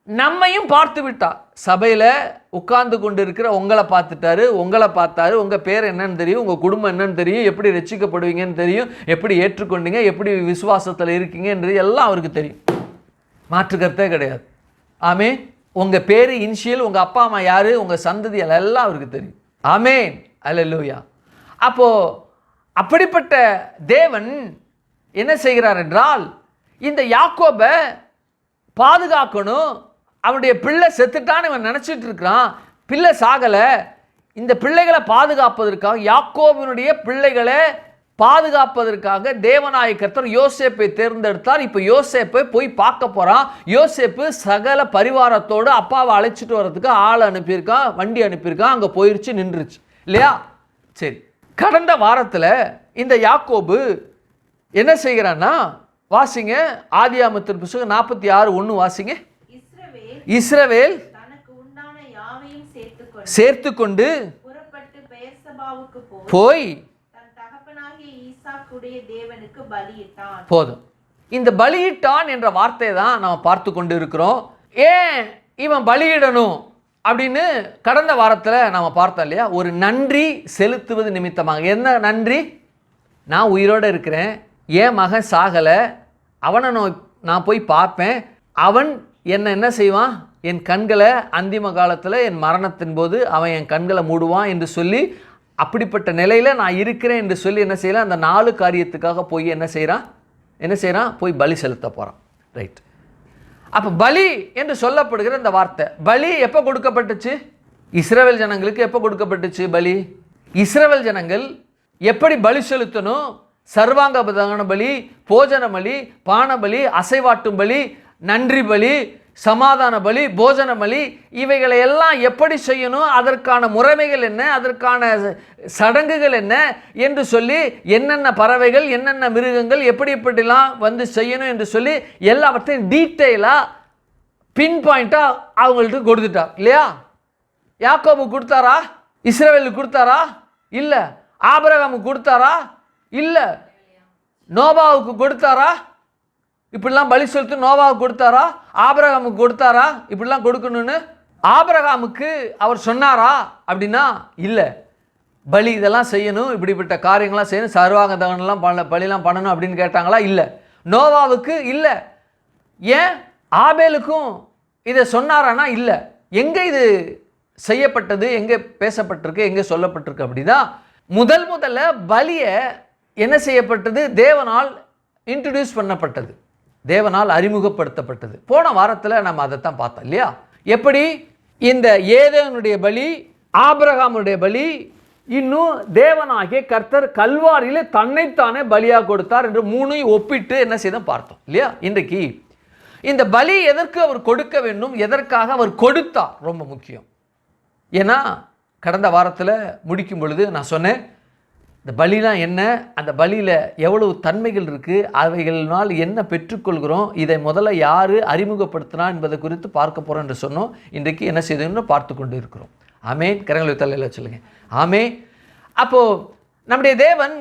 Speaker 1: நம்மையும் பார்த்து விட்டார். சபையில் உட்கார்ந்து கொண்டு இருக்கிற உங்களை பார்த்துட்டாரு, உங்களை பார்த்தாரு, உங்கள் பேர் என்னன்னு தெரியும், உங்கள் குடும்பம் என்னன்னு தெரியும், எப்படி ரட்சிக்கப்படுவீங்கன்னு தெரியும், எப்படி ஏற்றுக்கொண்டீங்க, எப்படி விசுவாசத்தில் இருக்கீங்கன்றது எல்லாம் அவருக்கு தெரியும். மாற்றுக்கருத்தே கிடையாது. ஆமே. உங்கள் பேர் இனிஷியல், உங்கள் அப்பா அம்மா யார், உங்கள் சந்ததி எல்லாம் அவருக்கு தெரியும். ஆமேன், அல்லேலூயா. அப்போது அப்படிப்பட்ட தேவன் என்ன செய்கிறார் என்றால் இந்த யாக்கோபை பாதுகாக்கணும். அவனுடைய பிள்ளை செத்துட்டான்னு இவன் நினச்சிட்டு இருக்கிறான். பிள்ளை சாகலை. இந்த பிள்ளைகளை பாதுகாப்பதற்காக யாக்கோபினுடைய பிள்ளைகளை பாதுகாப்பதற்காக தேவனாய கர்த்தர் யோசேப்பை தேர்ந்தெடுத்தார். இப்போ யோசேப்பை போய் பார்க்க போகிறான். யோசேப்பு சகல பரிவாரத்தோடு அப்பாவை அழைச்சிட்டு வர்றதுக்கு ஆள் அனுப்பியிருக்கான், வண்டி அனுப்பியிருக்கான். அங்கே போயிடுச்சு, நின்றுச்சு இல்லையா? சரி. கடந்த வாரத்தில் இந்த யாக்கோபு என்ன செய்கிறான்னா, வாசிங்க ஆதியாகமத்தின் புத்தகம் 46:1 வாசிங்க. இஸ்ரவேல் சேர்த்துக்கொண்டு போய் போதும். இந்த பலியிட்டான் என்ற வார்த்தையை தான் நாம் பார்த்து கொண்டு இருக்கிறோம். ஏன் இவன் பலியிடணும் அப்படின்னு கடந்த வாரத்தில் நாம் பார்த்தோம் இல்லையா? ஒரு நன்றி செலுத்துவது நிமித்தமாக. என்ன நன்றி? நான் உயிரோடு இருக்கிறேன், என் மகன் சாகலை, அவனை நான் போய் பார்ப்பேன், அவன் என்ன செய்வான், என் கண்களை அந்திம காலத்தில் என் மரணத்தின் போது அவன் என் கண்களை மூடுவான் என்று சொல்லி அப்படிப்பட்ட நிலையில் நான் இருக்கிறேன் என்று சொல்லி என்ன செய்யலாம், அந்த 4 காரியத்துக்காக போய் என்ன செய்கிறான், போய் பலி செலுத்த போகிறான். ரைட். அப்போ பலி என்று சொல்லப்படுகிற இந்த வார்த்தை, பலி எப்போ கொடுக்கப்பட்டுச்சு? இஸ்ரவேல் ஜனங்களுக்கு எப்போ கொடுக்கப்பட்டுச்சு பலி? இஸ்ரவேல் ஜனங்கள் எப்படி பலி செலுத்தணும், சர்வாங்க பதன பலி, போஜன பலி, பான பலி, அசைவாட்டும் பலி, நன்றி பலி, சமாதான பலி, போஜன பலி, இவைகளை எல்லாம் எப்படி செய்யணும், அதற்கான முறைமைகள் என்ன, அதற்கான சடங்குகள் என்ன என்று சொல்லி என்னென்ன பறவைகள் என்னென்ன மிருகங்கள் எப்படி எப்படிலாம் வந்து செய்யணும் என்று சொல்லி எல்லாவற்றையும் டீட்டெயிலாக பின் பாயிண்ட்டாக அவங்கள்ட்ட கொடுத்துட்டார் இல்லையா? யாக்கோபு கொடுத்தாரா? இஸ்ரவேலுக்கு கொடுத்தாரா? இல்லை. ஆபிரகாமுக்கு கொடுத்தாரா? இல்லை. நோபாவுக்கு கொடுத்தாரா? இப்படிலாம் பலி செலுத்து நோவாவுக்கு கொடுத்தாரா? ஆபிரகாமுக்கு கொடுத்தாரா இப்படிலாம் கொடுக்கணும்னு? ஆபிரகாமுக்கு அவர் சொன்னாரா அப்படின்னா இல்லை. பலி இதெல்லாம் செய்யணும், இப்படிப்பட்ட காரியங்கள்லாம் செய்யணும், சர்வாங்க தகனெல்லாம் பலிலாம் பண்ணணும் அப்படின்னு கேட்டாங்களா? இல்லை. நோவாவுக்கு இல்லை. ஏன்? ஆபேலுக்கும் இதை சொன்னாரானா? இல்லை. எங்கே இது செய்யப்பட்டது, எங்கே பேசப்பட்டிருக்கு, எங்கே சொல்லப்பட்டிருக்கு அப்படின்னா, முதல்ல பலியை என்ன செய்யப்பட்டது? தேவனால் இன்ட்ரடியூஸ் பண்ணப்பட்டது, தேவனால் அறிமுகப்படுத்தப்பட்டது. போன வாரத்தில் நம்ம அதைத்தான் பார்த்தோம் இல்லையா? எப்படி இந்த ஏதேனுடைய பலி, ஆபிரகாமுடைய பலி, இன்னும் தேவனாகிய கர்த்தர் கல்வாரியிலே தன்னைத்தானே பலியாக கொடுத்தார் என்று 3ஐயும் ஒப்பிட்டு என்ன செய்த பார்த்தோம் இல்லையா? இன்றைக்கு இந்த பலி எதற்கு அவர் கொடுக்க வேண்டும், எதற்காக அவர் கொடுத்தார் ரொம்ப முக்கியம். ஏன்னா கடந்த வாரத்தில் முடிக்கும் பொழுது நான் சொன்னேன், இந்த பலிலாம் என்ன, அந்த பலியில் எவ்வளவு தன்மைகள் இருக்குது, அவைகளினால் என்ன பெற்றுக்கொள்கிறோம், இதை முதல்ல யார் அறிமுகப்படுத்தினா என்பதை குறித்து பார்க்க போகிறோம் என்று சொன்னோம். இன்றைக்கு என்ன செய்தோம்னு பார்த்து கொண்டு இருக்கிறோம். ஆமேன். கரங்களை தலையில் சொல்லுங்கள். ஆமே. அப்போது நம்முடைய தேவன்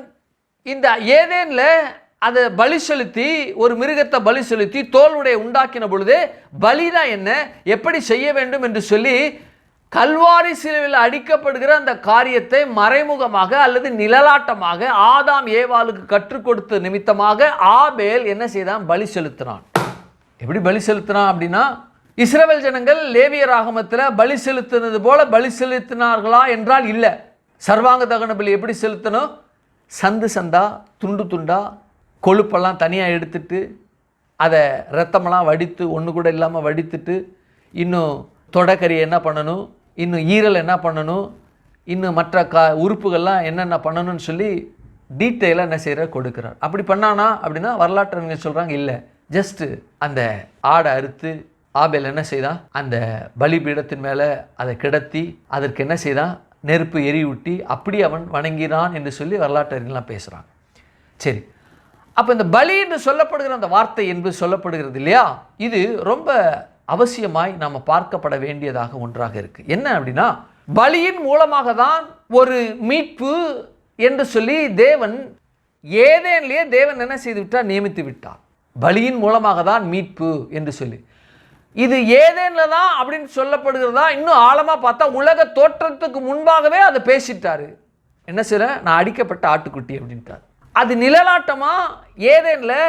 Speaker 1: இந்த ஏதேனில் அதை பலி செலுத்தி, ஒரு மிருகத்தை பலி செலுத்தி தோலுடைய உண்டாக்கின பொழுது பலினா என்ன, எப்படி செய்ய வேண்டும் என்று சொல்லி கல்வாரி சிலுவையில் அடிக்கப்படுகிற அந்த காரியத்தை மறைமுகமாக அல்லது நிழலாட்டமாக ஆதாம் ஏவாளுக்கு கற்றுக் கொடுத்த நிமித்தமாக ஆபேல் என்ன செய்தான், பலி செலுத்தினான். எப்படி பலி செலுத்தினான் அப்படின்னா, இஸ்ரவேல் ஜனங்கள் லேவியராகமத்தில் பலி செலுத்தினது போல பலி செலுத்தினார்களா என்றால் இல்லை. சர்வாங்க தகன பலி எப்படி செலுத்தணும், சந்து சந்தா துண்டு துண்டா கொழுப்பெல்லாம் தனியாக எடுத்துட்டு அதை ரத்தமெல்லாம் வடித்து ஒன்று கூட இல்லாமல் வடித்துட்டு, இன்னும் தொடக்கறி என்ன பண்ணணும், இன்னும் ஈரல் என்ன பண்ணணும், இன்னும் மற்ற உறுப்புகள்லாம் என்னென்ன பண்ணணும்னு சொல்லி டீட்டெயிலாக என்ன செய்கிற கொடுக்குறார். அப்படி பண்ணானா அப்படின்னா வரலாற்று சொல்கிறாங்க இல்லை, ஜஸ்ட்டு அந்த ஆடை அறுத்து ஆபேல் என்ன செய்தான், அந்த பலிபீடத்தின் மேலே அதை கிடத்தி அதற்கு என்ன செய்தான், நெருப்பு எரியூட்டி அப்படி அவன் வணங்கினான் என்று சொல்லி வரலாற்றறிஞர்கள்லாம் பேசுகிறாங்க. சரி, அப்போ இந்த பலி என்று சொல்லப்படுகிற அந்த வார்த்தை என்று சொல்லப்படுகிறது இல்லையா, இது ரொம்ப அவசியமாய் நாம் பார்க்கப்பட வேண்டியதாக ஒன்றாக இருக்குது. என்ன அப்படின்னா, பலியின் மூலமாக தான் ஒரு மீட்பு என்று சொல்லி தேவன் ஏதேன்லேயே தேவன் என்ன செய்து விட்டார், நியமித்து விட்டார். பலியின் மூலமாக தான் மீட்பு என்று சொல்லி இது ஏதேனில் தான் அப்படின்னு சொல்லப்படுகிறதா, இன்னும் ஆழமாக பார்த்தா உலக தோற்றத்துக்கு முன்பாகவே அதை பேசிட்டாரு. என்ன செய்ய, நான் அடிக்கப்பட்ட ஆட்டுக்குட்டி அப்படின்ட்டார். அது நிழலாட்டமாக ஏதேனில்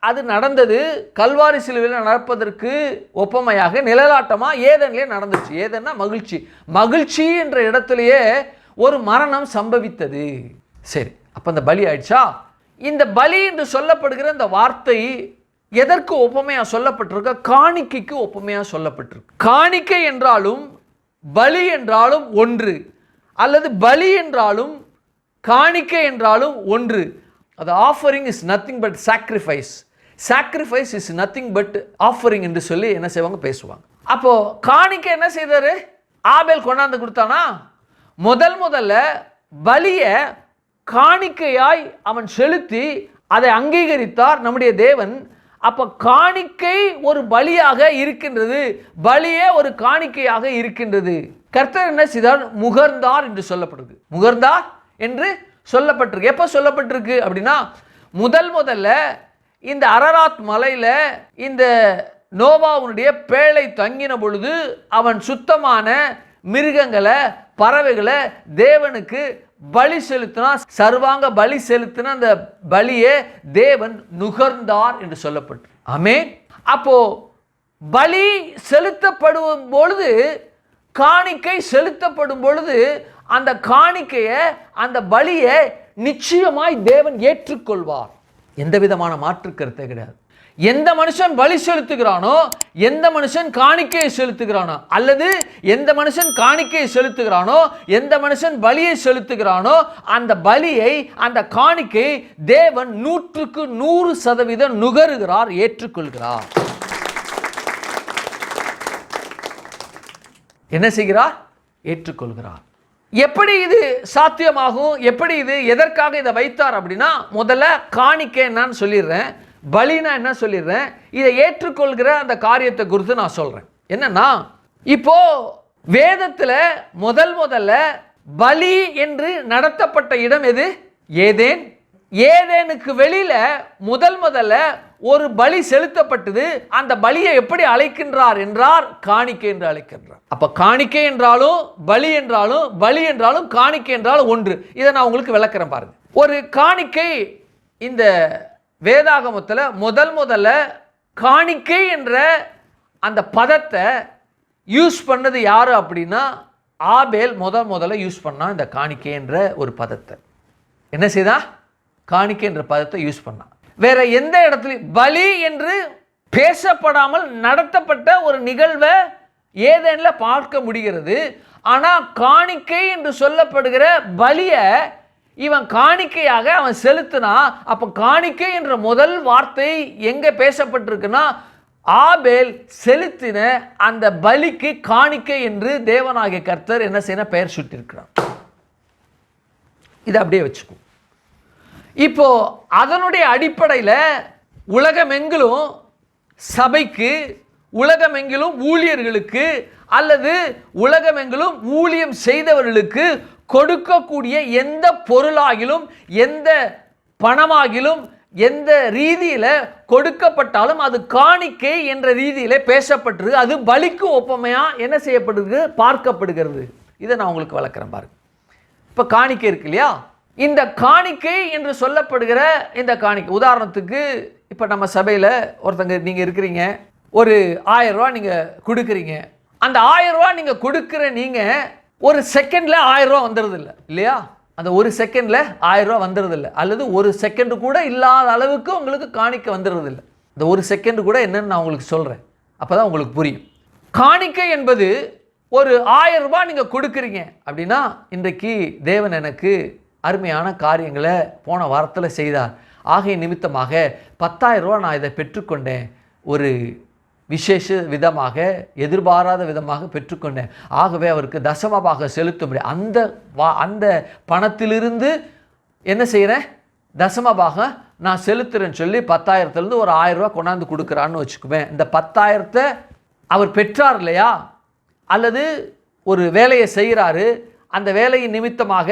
Speaker 1: அது நடந்தது, கல்வாரி சிலுவையில் நடப்பதற்கு ஒப்பமையாக நிழலாட்டமாக ஏதேனிலே நடந்துச்சு. ஏதேன்னா மகிழ்ச்சி, மகிழ்ச்சி என்ற இடத்துலையே ஒரு மரணம் சம்பவித்தது. சரி, அப்போ அந்த பலி ஆயிடுச்சா. இந்த பலி என்று சொல்லப்படுகிற இந்த வார்த்தை எதற்கு ஒப்புமையாக சொல்லப்பட்டிருக்க, காணிக்கைக்கு ஒப்புமையாக சொல்லப்பட்டிருக்கு. காணிக்கை என்றாலும் பலி என்றாலும் ஒன்று, அல்லது பலி என்றாலும் காணிக்கை என்றாலும் ஒன்று. அது offering is nothing but sacrifice, sacrifice is nothing but offering என்று சொல்லி என்ன செய்வாங்க, பேசுவாங்க. அப்போ காணிக்கை என்ன செய்தாரு, ஆபேல் கொண்டாந்து கொடுத்தானா, முதல்ல பலியை காணிக்கையாய் அவன் செலுத்தி அதை அங்கீகரித்தார் நம்முடைய தேவன். அப்போ காணிக்கை ஒரு பலியாக இருக்கின்றது, பலியே ஒரு காணிக்கையாக இருக்கின்றது. கர்த்தர் என்ன செய்தார், முகர்ந்தார் என்று சொல்லப்பட்டிருக்கு. முகர்ந்தார் என்று சொல்லப்பட்டிருக்கு. எப்போ சொல்லப்பட்டிருக்கு அப்படின்னா, முதல்ல இந்த அரராத் மலையில் இந்த நோவாவுடைய பேழை தங்கின பொழுது அவன் சுத்தமான மிருகங்களை பறவைகளை தேவனுக்கு பலி செலுத்தினா, சர்வாங்க பலி செலுத்தின அந்த பலியை தேவன் நுகர்ந்தார் என்று சொல்லப்பட்டு. ஆமென். அப்போ பலி செலுத்தப்படும் பொழுது, காணிக்கை செலுத்தப்படும் பொழுது அந்த காணிக்கையை, அந்த பலியை நிச்சயமாய் தேவன் ஏற்றுக்கொள்வார். எந்த விதமான மாற்று கருத்தே கிடையாது. எந்த மனுஷன் பலி செலுத்துகிறானோ, எந்த மனுஷன் காணிக்கையை செலுத்துகிறானோ, அல்லது எந்த மனுஷன் காணிக்கையை செலுத்துகிறானோ, எந்த மனுஷன் பலியை செலுத்துகிறானோ, அந்த பலியை, அந்த காணிக்கை தேவன் 100% நுகருகிறார், ஏற்றுக்கொள்கிறார். என்ன செய்கிறார், ஏற்றுக்கொள்கிறார். எப்படி இது சாத்தியமாகும், எப்படி இது, எதற்காக இதை வைத்தார் அப்படின்னா, முதல்ல காணிக்கை என்னன்னு சொல்லிடுறேன், பலினா என்ன சொல்லிடுறேன், இதை ஏற்றுக்கொள்கிற அந்த காரியத்தை குறித்து நான் சொல்றேன். என்னன்னா, இப்போ வேதத்தில் முதல்ல பலி என்று நடத்தப்பட்ட இடம் எது, ஏதேன். ஏதேனுக்கு வெளியில முதல்ல ஒரு பலி செலுத்தப்பட்டது. அந்த பலியை எப்படி அழைக்கின்றார் என்றார், காணிக்கை என்று அழைக்கின்றார். அப்ப காணிக்கை என்றாலும் பலி என்றாலும், பலி என்றாலும் காணிக்கை என்றாலும் ஒன்று. இதை நான் உங்களுக்கு விளக்குறேன் பாருங்க. ஒரு காணிக்கை, இந்த வேதாகமத்தில் முதல்ல காணிக்கை என்ற அந்த பதத்தை யூஸ் பண்ணது யாரு அப்படின்னா, ஆபேல் முதல்ல யூஸ் பண்ணா இந்த காணிக்கை என்ற ஒரு பதத்தை. என்ன செய்தா, காணிக்கை என்ற பதத்தை யூஸ் பண்ணா. வேற எந்த இடத்துலையும் பலி என்று பேசப்படாமல் நடத்தப்பட்ட ஒரு நிகழ்வை ஏதேனில் பார்க்க முடிகிறது. ஆனால் காணிக்கை என்று சொல்லப்படுகிற பலியை இவன் காணிக்கையாக அவன் செலுத்தினா, அப்போ காணிக்கை என்ற முதல் வார்த்தை எங்கே பேசப்பட்டிருக்குன்னா, ஆபேல் செலுத்தின அந்த பலிக்கு காணிக்கை என்று தேவனாகிய கர்த்தர் என்ன செய்ய பெயர் சூட்டியிருக்கிறார். இதை அப்படியே வச்சுக்கோ. இப்போ அதனுடைய அடிப்படையில் உலகமெங்கிலும் சபைக்கு, உலகமெங்கிலும் ஊழியர்களுக்கு, அல்லது உலகமெங்கிலும் ஊழியம் செய்தவர்களுக்கு கொடுக்கக்கூடிய எந்த பொருளாகிலும், எந்த பணமாகிலும், எந்த ரீதியில கொடுக்கப்பட்டாலும் அது காணிக்கை என்ற ரீதியில பேசப்பட்டிருக்கு. அது பலிக்கு ஒப்பமையா என்ன செய்யப்படுகிறது, பார்க்கப்படுகிறது. இதை நான் உங்களுக்கு விளக்குறேன் பாருங்க. இப்போ காணிக்கை இருக்கு இல்லையா, இந்த காணிக்கை என்று சொல்லப்படுகிற இந்த காணிக்கை, உதாரணத்துக்கு இப்போ நம்ம சபையில் ஒருத்தங்க நீங்கள் இருக்கிறீங்க, ஒரு 1000 ரூபா நீங்கள் கொடுக்குறீங்க. அந்த 1000 ரூபா நீங்கள் கொடுக்குற நீங்கள் ஒரு செகண்டில் 1000 ரூபா வந்துடுறது இல்லை இல்லையா, அந்த ஒரு செகண்டில் 1000 ரூபா வந்துடுறது இல்லை, அல்லது ஒரு செகண்டு கூட இல்லாத அளவுக்கு உங்களுக்கு காணிக்கை வந்துடுறது இல்லை. இந்த ஒரு செகண்டு கூட என்னன்னு நான் உங்களுக்கு சொல்கிறேன், அப்போ தான் உங்களுக்கு புரியும். காணிக்கை என்பது ஒரு 1000 ரூபாய் நீங்கள் கொடுக்குறீங்க அப்படின்னா, இன்றைக்கு தேவன் எனக்கு அருமையான காரியங்களை போன வாரத்தில் செய்தார், ஆகிய நிமித்தமாக 10,000 ரூபா நான் இதை பெற்றுக்கொண்டேன், ஒரு விசேஷ விதமாக எதிர்பாராத விதமாக பெற்றுக்கொண்டேன், ஆகவே அவருக்கு தசமபாக செலுத்த முடியும். அந்த பணத்திலிருந்து என்ன செய்கிறேன், தசமபாக நான் செலுத்துறேன்னு சொல்லி 10,000லேருந்து ஒரு 1000 ரூபா கொண்டாந்து கொடுக்குறான்னு வச்சுக்குவேன். இந்த 10,000 அவர் பெற்றார் இல்லையா, அல்லது ஒரு வேலையை செய்கிறாரு, அந்த வேலையின் நிமித்தமாக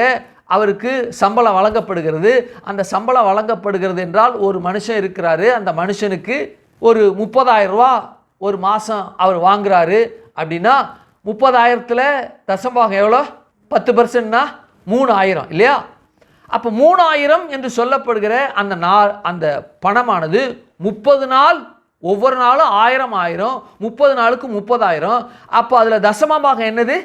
Speaker 1: அவருக்கு சம்பளம் வழங்கப்படுகிறது. அந்த சம்பளம் வழங்கப்படுகிறது என்றால் ஒரு மனுஷன் இருக்கிறாரு, அந்த மனுஷனுக்கு ஒரு 30,000 ரூபா ஒரு மாதம் அவர் வாங்குறாரு அப்படின்னா, 30,000ல் தசமபாகம் எவ்வளோ, 10%னா 3,000 இல்லையா. அப்போ 3,000 என்று சொல்லப்படுகிற அந்த பணமானது 30 நாள், ஒவ்வொரு நாளும் 1000, 30 நாளுக்கு 30,000. அப்போ அதில் தசமபாகம் என்னது,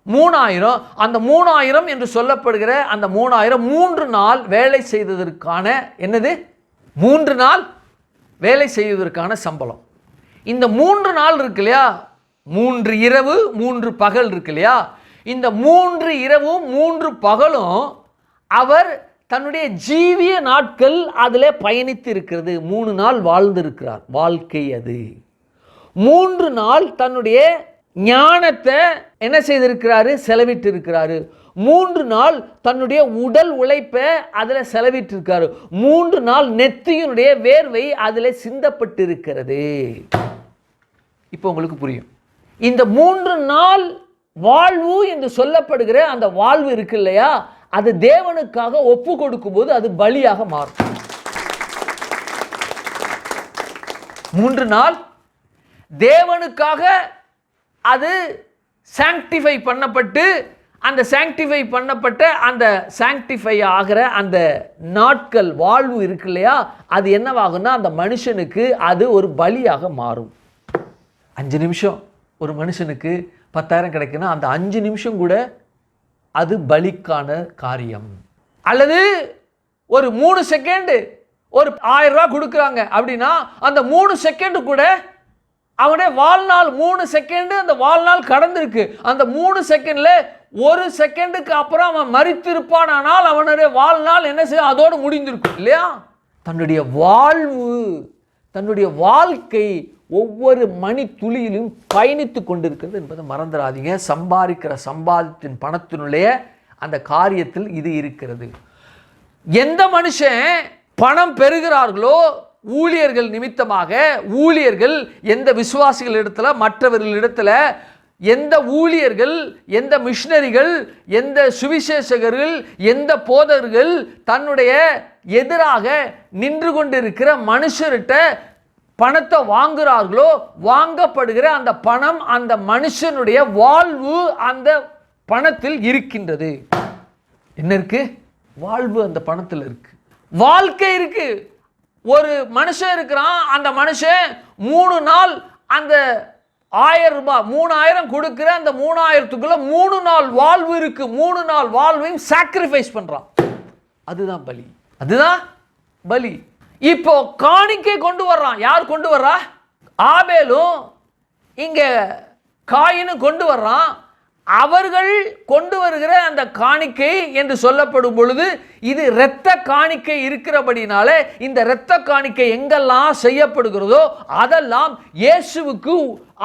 Speaker 1: 3,000. அந்த 3,000 என்று சொல்லப்படுகிற அந்த 3,000 3 நாள் வேலை செய்ததற்கான என்னது, 3 நாள் வேலை செய்வதற்கான சம்பளம். இந்த 3 நாள் இருக்கு இல்லையா, 3 இரவு 3 பகல் இருக்கு இல்லையா, இந்த 3 இரவும் 3 பகலும் அவர் தன்னுடைய ஜீவிய நாட்கள் அதில் பயணித்து இருக்கிறது. 3 நாள் வாழ்ந்திருக்கிறார், வாழ்க்கை அது. 3 நாள் தன்னுடைய ஞானத்தை என்ன செய்திருக்கிறாரு, செலவிட்டு இருக்கிறாரு. 3 நாள் தன்னுடைய உடல் உழைப்பை அதில் செலவிட்டு இருக்காரு. 3 நாள் நெத்தியினுடைய வேர்வை அதில் சிந்தப்பட்டு இருக்கிறது. இப்போ உங்களுக்கு புரியும். இந்த 3 நாள் வாழ்வு என்று சொல்லப்படுகிற அந்த வாழ்வு இருக்கு இல்லையா, அது தேவனுக்காக ஒப்பு கொடுக்கும் போது அது பலியாக மாறும். 3 நாள் தேவனுக்காக அது சாங்டிஃபை பண்ணப்பட்டு, அந்த சாங்டிஃபை பண்ணப்பட்ட அந்த சாங்டிஃபை ஆகிற அந்த நாட்கள் வாழ்வு இருக்கு இல்லையா, அது என்னவாகும்னா அந்த மனுஷனுக்கு அது ஒரு பலியாக மாறும். 5 நிமிஷம் ஒரு மனுஷனுக்கு 10,000 கிடைக்குன்னா அந்த 5 நிமிஷம் கூட அது பலிக்கான காரியம். அல்லது ஒரு 3 செகண்டு ஒரு 1000 ரூபா கொடுக்குறாங்க அப்படின்னா அந்த 3 செகண்டு கூட அவனுடைய வாழ்நாள், 3 செகண்டு அந்த வாழ்நாள் கடந்திருக்கு. அந்த 3 செகண்ட்ல 1 செகண்டுக்கு அப்புறம் அவன் மரித்திருப்பானால் அவனுடைய வாழ்நாள் என்ன செய்ய, அதோடு முடிந்திருக்கும் இல்லையா. தன்னுடைய வாழ்வு, தன்னுடைய வாழ்க்கை ஒவ்வொரு மணி துளியிலும் பயணித்து கொண்டிருக்கிறது என்பதை மறந்துடாதீங்க. சம்பாதிக்கிற சம்பாதித்தின் பணத்தினுடைய அந்த காரியத்தில் இது இருக்கிறது. எந்த மனுஷன் பணம் பெறுகிறார்களோ, ஊழியர்கள் நிமித்தமாக, ஊழியர்கள் எந்த விசுவாசிகள் இடத்துல, மற்றவர்கள் இடத்துல, எந்த ஊழியர்கள், எந்த மிஷனரிகள், எந்த சுவிசேஷகர்கள், எந்த போதகர்கள் தன்னுடைய எதிராக நின்று கொண்டிருக்கிற மனுஷர்கிட்ட பணத்தை வாங்குகிறார்களோ, வாங்கப்படுகிற அந்த பணம், அந்த மனுஷனுடைய வாழ்வு அந்த பணத்தில் இருக்கின்றது. என்ன இருக்கு, வாழ்வு அந்த பணத்தில் இருக்கு, வாழ்க்கை இருக்கு. ஒரு மனுஷன் இருக்கிறான், அந்த மனுஷன் 3 நாள் அந்த 1000 ரூபாய் 3,000 கொடுக்கிற அந்த 3,000க்குள்ள 3 நாள் வாழ்வு இருக்கு. 3 நாள் வாழ்வையும் சாக்ரிஃபைஸ் பண்றான். அதுதான் பலி, அதுதான் பலி. இப்போ காணிக்கை கொண்டு வர்றான். யார் கொண்டு வர்றா? ஆபேலும் இங்க காயினும் கொண்டு வர்றான். அவர்கள் கொண்டு வருகிற அந்த காணிக்கை என்று சொல்லப்படும் பொழுது இது இரத்த காணிக்கை இருக்கிறபடினால, இந்த இரத்த காணிக்கை எங்கெல்லாம் செய்யப்படுகிறதோ அதெல்லாம் இயேசுவுக்கு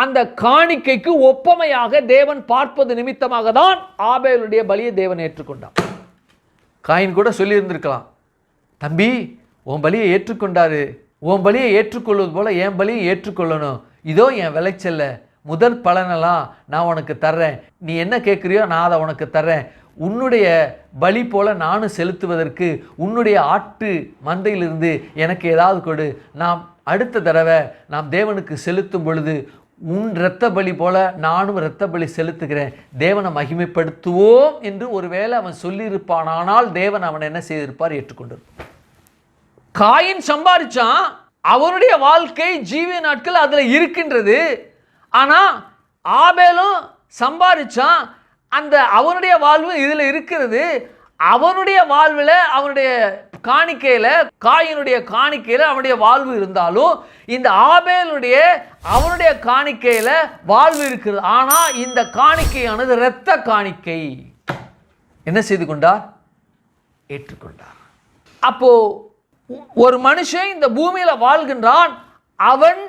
Speaker 1: அந்த காணிக்கைக்கு ஒப்பமையாக தேவன் பார்ப்பது நிமித்தமாக தான் ஆபேலுடைய பலியை தேவன் ஏற்றுக்கொண்டார். காயின் கூட சொல்லி இருந்திருக்கலாம், தம்பி உன் பலியை ஏற்றுக்கொண்டாரு, உன் பலியை ஏற்றுக்கொள்வது போல என் பலியை ஏற்றுக்கொள்ளணும், இதோ என் விளைச்சல்ல முதல் பலனெல்லாம் நான் உனக்கு தர்றேன், நீ என்ன கேட்குறியோ நான் அதை உனக்கு தர்றேன், உன்னுடைய பலி போல நானும் செலுத்துவதற்கு உன்னுடைய ஆட்டு மந்தையிலிருந்து எனக்கு ஏதாவது கொடு, நாம் அடுத்த தடவை நாம் தேவனுக்கு செலுத்தும் பொழுது உன் இரத்த பலி போல நானும் இரத்த பலி செலுத்துகிறேன், தேவனை மகிமைப்படுத்துவோம் என்று ஒருவேளை அவன் சொல்லியிருப்பானால் தேவன் அவனை என்ன செய்திருப்பார்? ஏற்றுக்கொண்டிருப்பார். காயின் சம்பாதிச்சான், அவனுடைய வாழ்க்கை ஜீவிய நாட்கள் அதுல இருக்கின்றது. ஆனா ஆபேலும் சம்பாதிச்சான், அந்த அவனுடைய வாழ்வு இதுல இருக்கிறது. அவனுடைய வாழ்வில் அவனுடைய காணிக்கையில், காயினுடைய காணிக்கையில் அவனுடைய வாழ்வு இருந்தாலும் இந்த ஆபேலுடைய அவனுடைய காணிக்கையில் வாழ்வு இருக்கிறது. ஆனால் இந்த காணிக்கையானது இரத்த காணிக்கை. என்ன செய்து கொண்டார்? ஏற்றுக்கொண்டார். அப்போ ஒரு மனுஷன் இந்த பூமியில் வாழ்கின்றான், அவன்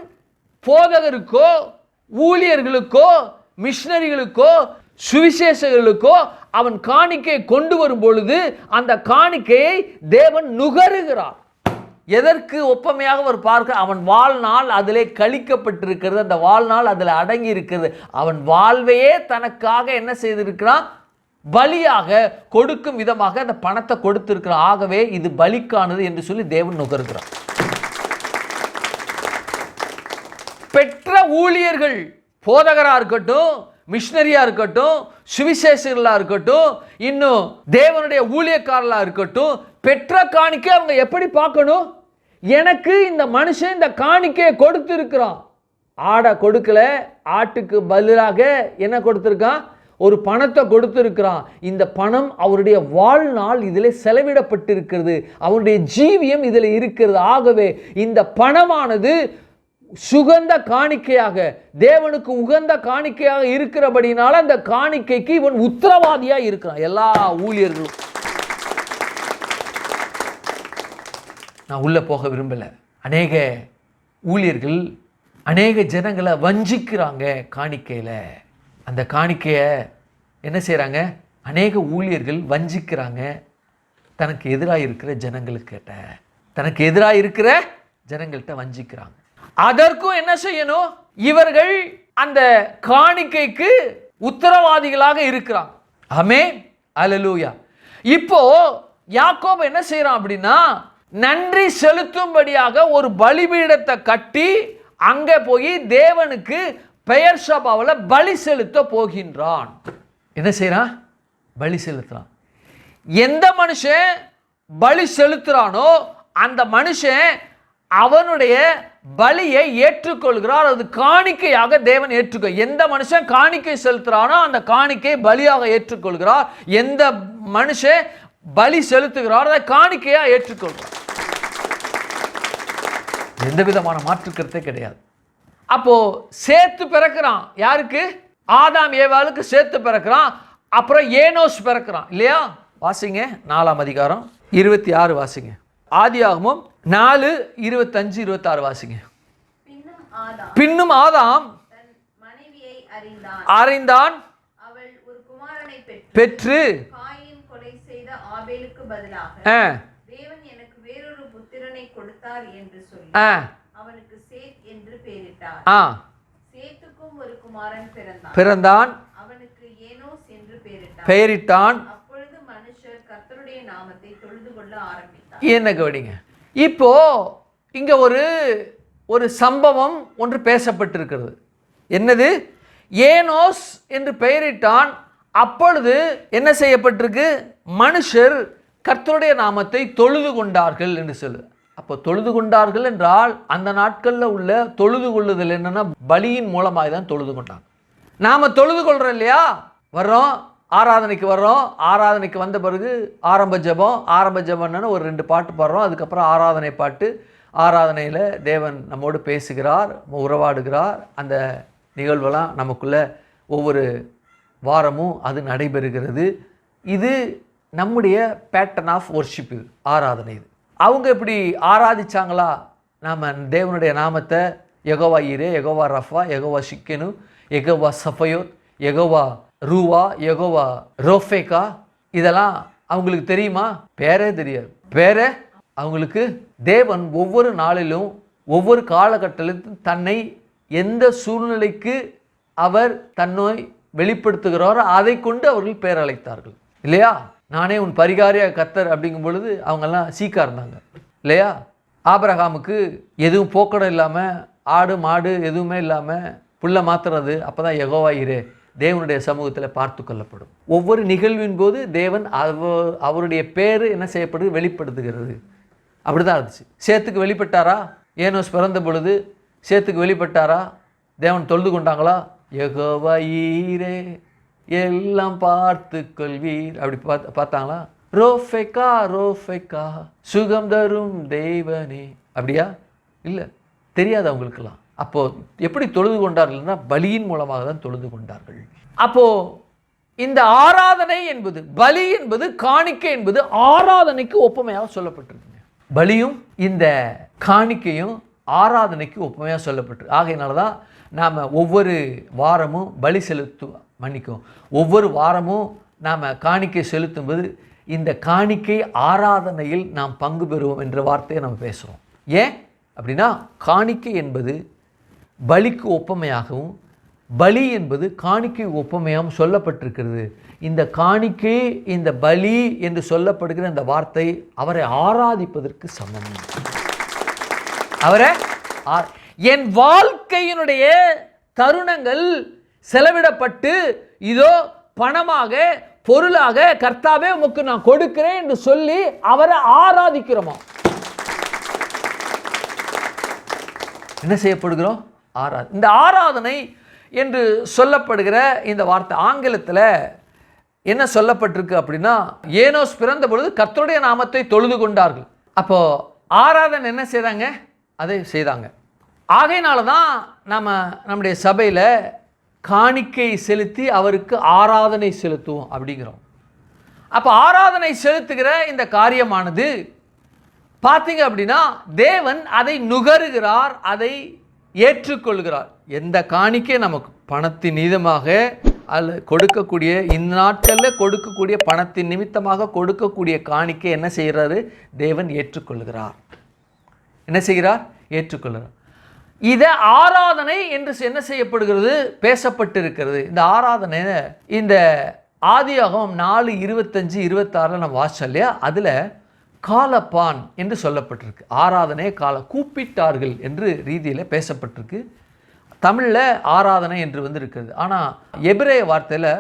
Speaker 1: போதகருக்கோ ஊழியர்களுக்கோ மிஷனரிகளுக்கோ சுவிசேஷர்களுக்கோ அவன் காணிக்கை கொண்டு வரும் பொழுது அந்த காணிக்கையை தேவன் நுகருகிறார். எதற்கு ஒப்பமையாக அவர் பார்க்க? அவன் வாழ்நாள் அதிலே கழிக்கப்பட்டிருக்கிறது, அந்த வாழ்நாள் அதில் அடங்கி இருக்கிறது. அவன் வாழ்வையே தனக்காக என்ன செய்திருக்கிறான்? பலியாக கொடுக்கும் விதமாக அந்த பணத்தை கொடுத்திருக்கிறான். ஆகவே இது பலிக்கானது என்று சொல்லி தேவன் நுகர்கிறார். பெற்ற ஊழியர்கள், போதகரா இருக்கட்டும், மிஷனரியா இருக்கட்டும், சுவிசேஷர்களா இருக்கட்டும், இன்னும் தேவனுடைய ஊழியக்காரர்களா இருக்கட்டும், பெற்ற காணிக்கை அவங்க எப்படி பார்க்கணும்? எனக்கு இந்த மனுஷன் இந்த காணிக்கையை கொடுத்து இருக்கிறான். ஆடை கொடுக்கல, ஆட்டுக்கு பதிலாக என்ன கொடுத்திருக்கான்? ஒரு பணத்தை கொடுத்திருக்கிறான். இந்த பணம் அவருடைய வாழ்நாள் இதில் செலவிடப்பட்டிருக்கிறது, அவருடைய ஜீவியம் இதில் இருக்கிறது. ஆகவே இந்த பணமானது சுகந்த காணிக்கையாக, தேவனுக்கு உகந்த காணிக்கையாக இருக்கிறபடினால அந்த காணிக்கைக்கு இவன் உத்தரவாதியா இருக்கிறான். எல்லா ஊழியர்களும், நான் உள்ள போக விரும்பல, அநேக ஊழியர்கள் அநேக ஜனங்களை வஞ்சிக்கிறாங்க காணிக்கையில. அந்த காணிக்கையை என்ன செய்யறாங்க? அநேக ஊழியர்கள் வஞ்சிக்கிறாங்க. தனக்கு எதிராக இருக்கிற ஜனங்களுக்கிட்ட, தனக்கு எதிராக இருக்கிற ஜனங்கள்கிட்ட வஞ்சிக்கிறாங்க. அதற்கும் என்ன செய்யணும்? இவர்கள் அந்த காணிக்கைக்கு உத்தரவாதிகளாக இருக்கிறாங்க. ஆமென், அல்லேலூயா. இப்போ யாக்கோபு என்ன செய்யறான் அப்படின்னா, நன்றி செலுத்தும்படியாக ஒரு பலிபீடத்தை கட்டி அங்க போய் தேவனுக்கு பெயர் சபாவில் பலி செலுத்த போகின்றான். என்ன செய்யறான்? பலி செலுத்துறான். எந்த மனுஷன் பலி செலுத்துறானோ அந்த மனுஷன் அவனுடைய பலியை ஏற்றுக்கொள்கிறார். அது காணிக்கையாக தேவன் ஏற்றுக்கொள். எந்த மனுஷன் காணிக்கை செலுத்துறானோ அந்த காணிக்கை பலியாக ஏற்றுக்கொள்கிறார். எந்த மனுஷன் பலி செலுத்துகிறார் அதை காணிக்கையா ஏற்றுக்கொள்கிறார். எந்த விதமான மாற்று கருத்தே கிடையாது. அப்போ சேர்த்து பிறக்கிறான். யாருக்கு? ஆதாம் ஏவாளுக்கு சேர்த்து பிறக்கிறான். அப்புறம் ஏனோஸ் பிறக்கிறான் இல்லையா? வாசிங்க 4ஆம் அதிகாரம் 26 வாசிங்க. ஆதியாகமம் 4:25-26 வாசிங்க. பின்னும் ஆதாம் அறிந்தான், அவள் ஒரு குமாரனை பெற்று காயின் கொலை செய்த ஆபேலுக்கு பதிலாக தேவன் எனக்கு வேறொரு புத்திரனை கொடுத்தார் என்று சொல்லி அவனுக்கு சேத் என்று பெயரிட்டார். சேத்துக்கும் ஒரு குமாரன் பிறந்தான், அவனுக்கு ஏனோஸ் என்று பெயரிட்டான். அப்பொழுது மனுஷர் கர்த்தருடைய நாமத்தை தொழுது கொள்ள ஆரம்பித்தார். என்ன கவனிங்க, இப்போ இங்க ஒரு சம்பவம் ஒன்று பேசப்பட்டிருக்கிறது. என்னது? ஏனோஸ் என்று பெயரிட்டான். அப்பொழுது என்ன செய்யப்பட்டிருக்கு? மனுஷர் கர்த்தருடைய நாமத்தை தொழுது கொண்டார்கள் என்று சொல்லு. அப்போ தொழுது கொண்டார்கள் என்றால் அந்த நாட்களில் உள்ள தொழுது கொள்ளுதல் என்னன்னா பலியின் மூலமாக தான் தொழுது கொண்டாங்க. நாம தொழுது கொள்றோம் இல்லையா? வர்றோம், ஆராதனைக்கு வர்றோம். ஆராதனைக்கு வந்த பிறகு ஆரம்ப ஜெபம்னு ஒரு 2 பாட்டு பாடுறோம். அதுக்கப்புறம் ஆராதனை பாட்டு. ஆராதனையில் தேவன் நம்மோடு பேசுகிறார், உறவாடுகிறார். அந்த நிகழ்வெல்லாம் நமக்குள்ள ஒவ்வொரு வாரமும் அது நடைபெறுகிறது. இது நம்முடைய பேட்டர்ன் ஆஃப் ஒர்ஷிப். இது ஆராதனை. இது அவங்க இப்படி ஆராதிச்சாங்களா? நாம் தேவனுடைய நாமத்தை யெகோவா ஈரே, யெகோவா ரஃபா, யெகோவா ஷிக்கெனு, யெகோவா சஃபயோத், யெகோவா ரூவா, யெகோவா ரோஃபேக்கா, இதெல்லாம் அவங்களுக்கு தெரியுமா? பேரே தெரியாது. பேரே அவங்களுக்கு தேவன் ஒவ்வொரு நாளிலும் ஒவ்வொரு காலகட்டத்திலும் தன்னை எந்த சூழ்நிலைக்கு அவர் தன்னை வெளிப்படுத்துகிறாரோ அதை கொண்டு அவர்கள் பெயர் அழைத்தார்கள். இல்லையா? நானே உன் பரிகாரிய கர்த்தர் அப்படிங்கும் பொழுது அவங்கெல்லாம் சீக்காக இருந்தாங்க இல்லையா? ஆபிரகாமுக்கு எதுவும் போக்கடம் இல்லாமல், ஆடு மாடு எதுவுமே இல்லாமல் புல்ல மாத்துறது, அப்போ தான் யெகோவா ஈரே தேவனுடைய சமூகத்தில் பார்த்து கொள்ளப்படும். ஒவ்வொரு நிகழ்வின் போது தேவன் அவருடைய பேர் என்ன செய்யப்படுது, வெளிப்படுத்துகிறது. அப்படி தான் இருந்துச்சு. சேத்துக்கு வெளிப்பட்டாரா? ஏனோஸ் பிறந்த பொழுது சேத்துக்கு வெளிப்பட்டாரா? தேவன் தொழுது கொண்டாங்களா? யெகோவா ஈரே எல்லாம் பார்த்து கொள்வீர் அப்படி பார்த்தாங்களா? ரோஃபெக்கா ரோஃபெக்கா சுகம் தரும் தேவனே அப்படியா? இல்லை, தெரியாது அவங்களுக்கெல்லாம். அப்போ எப்படி தொழுது கொண்டார்கள்னா பலியின் மூலமாக தான் தொழுது கொண்டார்கள். அப்போ இந்த ஆராதனை என்பது, பலி என்பது, காணிக்கை என்பது ஆராதனைக்கு ஒப்புமையாக சொல்லப்பட்டிருக்குங்க. பலியும் இந்த காணிக்கையும் ஆராதனைக்கு ஒப்புமையாக சொல்லப்பட்டிருக்கு. ஆகையினால தான் நாம் ஒவ்வொரு வாரமும் பலி ஒவ்வொரு வாரமும் நாம் காணிக்கை செலுத்தும்போது இந்த காணிக்கை ஆராதனையில் நாம் பங்கு பெறுவோம் என்ற வார்த்தையை நம்ம பேசுகிறோம். ஏன் அப்படின்னா காணிக்கை என்பது பலிக்கு ஒப்புமையாகவும் பலி என்பது காணிக்கை ஒப்புமையாகவும் சொல்லப்பட்டிருக்கிறது. இந்த காணிக்கை, இந்த பலி என்று சொல்லப்படுகிற இந்த வார்த்தை அவரை ஆராதிப்பதற்கு சமம். அவரை என் வாழ்க்கையினுடைய தருணங்கள் செலவிடப்பட்டு இதோ பணமாக பொருளாக கர்த்தாவே உமக்கு நான் கொடுக்கிறேன் என்று சொல்லி அவரை ஆராதிக்கிறோமா? என்ன செய்யப்படுகிறோம்? இந்த ஆராதனை என்று சொல்லப்படுகிற இந்த வார்த்தை ஆங்கிலத்தில் என்ன சொல்லப்பட்டிருக்கு அப்படின்னா, ஏனோஸ் பிறந்த பொழுது கர்த்தருடைய நாமத்தை தொழுது கொண்டார்கள். அப்போ ஆராதனை என்ன செய்தாங்க? அதை செய்தாங்க. ஆகையினால தான் நம்முடைய சபையில் காணிக்கை செலுத்தி அவருக்கு ஆராதனை செலுத்துவோம் அப்படிங்கிறோம். அப்போ ஆராதனை செலுத்துகிற இந்த காரியமானது பார்த்தீங்க அப்படின்னா தேவன் அதை நுகருகிறார், அதை ஏற்றுக்கொள்கிறார். எந்த காணிக்கை நமக்கு பணத்தின் நீதமாக அல்ல கொடுக்கக்கூடிய, இந்த நாட்களில் கொடுக்கக்கூடிய பணத்தின் நிமித்தமாக கொடுக்கக்கூடிய காணிக்கை என்ன செய்கிறாரு? தேவன் ஏற்றுக்கொள்கிறார். என்ன செய்கிறார்? ஏற்றுக்கொள்கிறார். இதை ஆராதனை என்று என்ன செய்யப்படுகிறது? பேசப்பட்டிருக்கிறது. இந்த ஆராதனை இந்த ஆதியாகமம் 4:25-26 நம்ம வாசிச்சோம் இல்லையா? அதில் காலப்பான் என்று சொல்லப்பட்டிருக்கு. ஆராதனை கூப்பிட்டார்கள் என்று ரீதியில் பேசப்பட்டிருக்கு. தமிழில் ஆராதனை என்று இருக்கிறது. ஆனால் எபிரேய வார்த்தையில்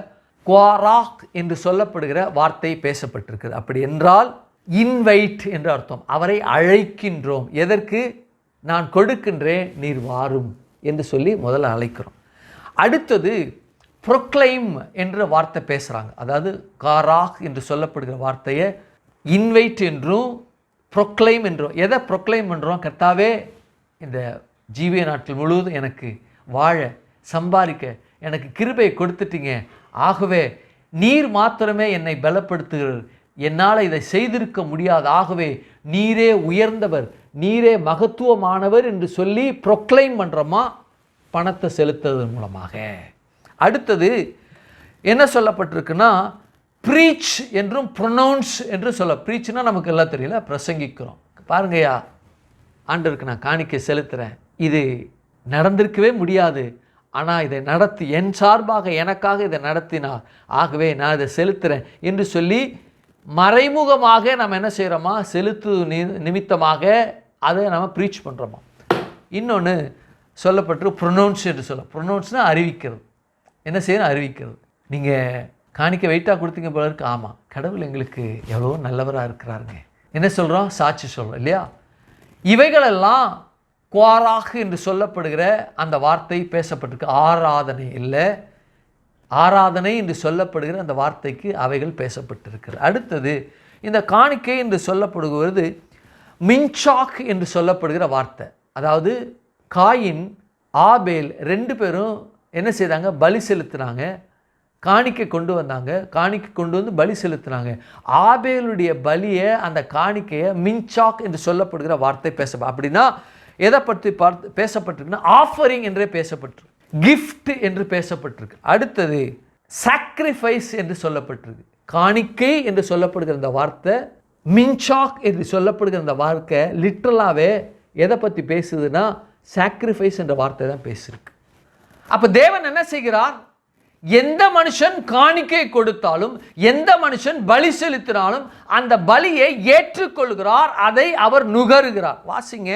Speaker 1: குவாராக் என்று சொல்லப்படுகிற வார்த்தை பேசப்பட்டிருக்கிறது. அப்படி என்றால் இன்வைட் என்று அர்த்தம். அவரை அழைக்கின்றோம். எதற்கு? நான் கொடுக்கின்றேன், நீர் வாரும் என்று சொல்லி முதல்ல அழைக்கிறோம். அடுத்தது ப்ரொக்ளைம் என்ற வார்த்தை பேசுகிறாங்க. அதாவது காராக் என்று சொல்லப்படுகிற வார்த்தையை இன்வைட் என்றும் ப்ரொக்ளைம் என்றும். எதை ப்ரொக்ளைம் பண்ணுறோம்? கர்த்தாவே இந்த ஜீவிய நாட்கள் முழுவதும் எனக்கு வாழ சம்பாதிக்க எனக்கு கிருபையை கொடுத்துட்டீங்க. ஆகவே நீர் மாத்திரமே என்னை பலப்படுத்துகிறார். என்னால் இதை செய்திருக்க முடியாது. ஆகவே நீரே உயர்ந்தவர், நீரே மகத்துவமானவர் என்று சொல்லி ப்ரொக்ளைம் பண்ணுறோமா? பணத்தை செலுத்துவதன் மூலமாக. அடுத்தது என்ன சொல்லப்பட்டிருக்குன்னா ப்ரீச் என்றும் ப்ரொனவுன்ஸ் என்று ப்ரீச்னா நமக்கு எல்லாம் தெரியல, பிரசங்கிக்கிறோம். பாருங்கய்யா, ஆண்டவருக்கு நான் காணிக்கை செலுத்துகிறேன், இது நடந்திருக்கவே முடியாது, ஆனால் இதை நடத்தி என் சார்பாக எனக்காக இதை நடத்தினார், ஆகவே நான் இதை செலுத்துகிறேன் என்று சொல்லி மறைமுகமாக நம்ம என்ன செய்கிறோமா? செலுத்து நிமித்தமாக அதை நம்ம ப்ரீச் பண்ணுறோமா. இன்னொன்று சொல்லப்பட்டு ப்ரொனவுன்ஸ் என்று ப்ரொனவுன்ஸ்னால் அறிவிக்கிறது. என்ன செய்யணும்? அறிவிக்கிறது. நீங்கள் காணிக்க வெயிட்டாக கொடுத்தீங்க போல இருக்கு. ஆமாம், கடவுள் எங்களுக்கு எவ்வளோ நல்லவராக இருக்கிறாருங்க. என்ன சொல்கிறோம்? சாட்சி சொல்கிறோம் இல்லையா? இவைகளெல்லாம் குவாராக என்று சொல்லப்படுகிற அந்த வார்த்தை பேசப்பட்டிருக்கு. ஆராதனை இல்லை, ஆராதனை என்று சொல்லப்படுகிற அந்த வார்த்தைக்கு அவைகள் பேசப்பட்டிருக்கிறது. அடுத்தது இந்த காணிக்கை என்று சொல்லப்படுகிறது மின்சாக் என்று சொல்லப்படுகிற வார்த்தை. அதாவது காயின் ஆபேல் 2 பேரும் என்ன செய்தாங்க? பலி செலுத்தினாங்க, காணிக்கை கொண்டு வந்தாங்க, காணிக்கை கொண்டு வந்து பலி செலுத்தினாங்க. ஆபேலுடைய பலியை, அந்த காணிக்கையை மின்சாக் என்று சொல்லப்படுகிற வார்த்தை அப்படின்னா எதை பற்றி பேசப்பட்டிருக்குன்னா ஆஃபரிங் என்றே பேசப்பட்டிருக்கு, கிஃப்ட் என்று பேசப்பட்டிருக்கு. அடுத்தது சாக்ரிஃபைஸ் என்று சொல்லப்பட்டிருக்கு. காணிக்கை என்று சொல்லப்படுகிற இந்த வார்த்தை, மின்சாக் என்று சொல்லப்படுகிற இந்த வார்த்தை லிட்ரலாகவே எதை பற்றி பேசுதுன்னா சாக்ரிஃபைஸ் என்ற வார்த்தை தான் பேசியிருக்கு. அப்போ தேவன் என்ன செய்கிறார்? எந்த மனுஷன் காணிக்கை கொடுத்தாலும், எந்த மனுஷன் பலி செலுத்தினாலும் அந்த பலியை ஏற்றுக்கொள்கிறார், அதை அவர் நுகருகிறார். வாசிங்க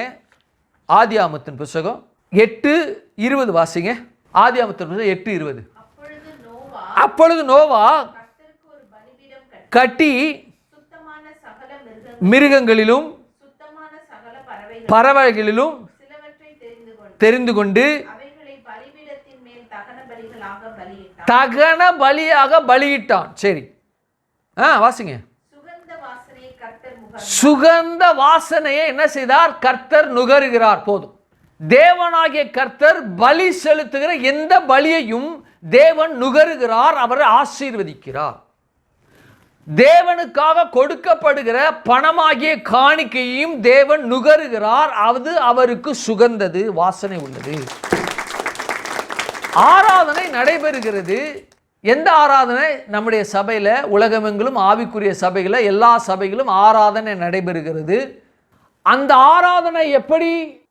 Speaker 1: ஆதியாகமத்தின் புத்தகம் 8:20. வாசிங்க ஆதியாகமத்தின் புத்தகம் 8:20. அப்பொழுது நோவா கட்டி மிருகங்களிலும் பறவைகளிலும் தெரிந்து கொண்டு தகன பலியாக பலியிட்டான். சரி, வாசிங்க. சுகந்த வாசனையை என்ன செய்தார்? கர்த்தர் நுகருகிறார். போதும். தேவனாகிய கர்த்தர் பலி செலுத்துகிற எந்த பலியையும் தேவன் நுகருகிறார், அவரை ஆசீர்வதிக்கிறார். தேவனுக்காக கொடுக்கப்படுகிற பணமாகிய காணிக்கையும் தேவன் நுகருகிறார், அது அவருக்கு சுகந்தது, வாசனை உள்ளது. ஆராதனை நடைபெறுகிறது. எந்த ஆராதனை? நம்முடைய சபையில், உலகமெங்கிலும் ஆவிக்குரிய சபையில், எல்லா சபைகளும் ஆராதனை நடைபெறுகிறது. அந்த ஆராதனை எப்படி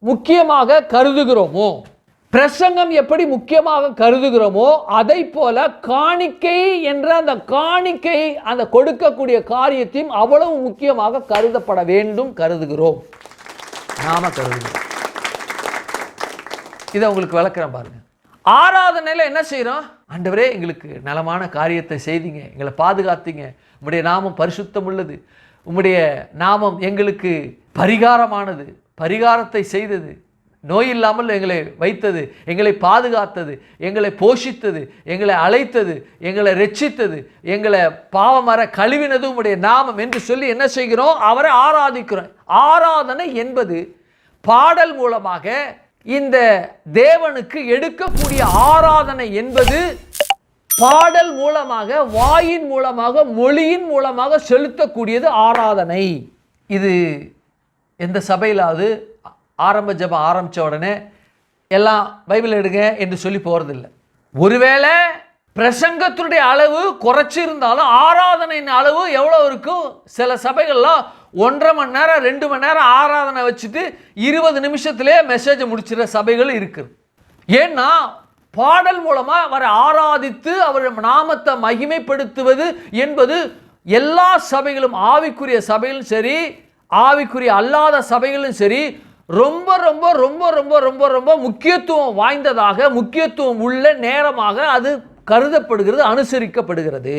Speaker 1: முக்கியமாக கருதுகிறோமோ, பிரசங்கம் எப்படி முக்கியமாக கருதுகிறோமோ, அதை போல காணிக்கை என்ற அந்த காணிக்கை, அந்த கொடுக்கக்கூடிய காரியத்தையும் அவ்வளவு முக்கியமாக கருதப்பட வேண்டும் கருதுகிறோம். நாம கருதுகிறோம். இதை உங்களுக்கு விளக்குறேன் பாருங்க. ஆராதனையில் என்ன செய்கிறோம்? ஆண்டவரே, எங்களுக்கு நலமான காரியத்தை செய்தீங்க, எங்களை பாதுகாத்தீங்க, உம்முடைய நாமம் பரிசுத்தம் உள்ளது, உம்முடைய நாமம் எங்களுக்கு பரிகாரமானது, பரிகாரத்தை செய்தது, நோய் இல்லாமல் எங்களை வைத்தது, எங்களை பாதுகாத்தது, எங்களை போஷித்தது, எங்களை அழைத்தது, எங்களை ரட்சித்தது, எங்களை பாவமர கழுவினது உம்முடைய நாமம் என்று சொல்லி என்ன செய்கிறோம்? அவரை ஆராதிக்கிறோம். ஆராதனை என்பது பாடல் மூலமாக இந்த தேவனுக்கு எடுக்கக்கூடிய ஆராதனை என்பது பாடல் மூலமாக, வாயின் மூலமாக, மொழியின் மூலமாக செலுத்தக்கூடியது ஆராதனை. இது எந்த சபையிலாவது ஆரம்ப ஜெபம் ஆரம்பித்த உடனே எல்லாம் பைபிள் எடுங்க என்று சொல்லி போகிறதில்லை. ஒருவேளை பிரசங்கத்தினுடைய அளவு குறைச்சிருந்தாலும் ஆராதனையின் அளவு எவ்வளோ இருக்கும்? சில சபைகள்லாம் 1.5 மணி நேரம் 2 மணி நேரம் ஆராதனை வச்சுட்டு 20 நிமிஷத்திலே மெசேஜை முடிச்சிட சபைகள் இருக்குது. ஏன்னா பாடல் மூலமாக அவரை ஆராதித்து அவர் நாமத்தை மகிமைப்படுத்துவது என்பது எல்லா சபைகளும், ஆவிக்குரிய சபைகளும் சரி, ஆவிக்குரிய அல்லாத சபைகளும் சரி, ரொம்ப ரொம்ப ரொம்ப ரொம்ப ரொம்ப ரொம்ப முக்கியத்துவம் வாய்ந்ததாக, முக்கியத்துவம் உள்ள நேரமாக அது கருதப்படுகிறது, அனுசரிக்கப்படுகிறது.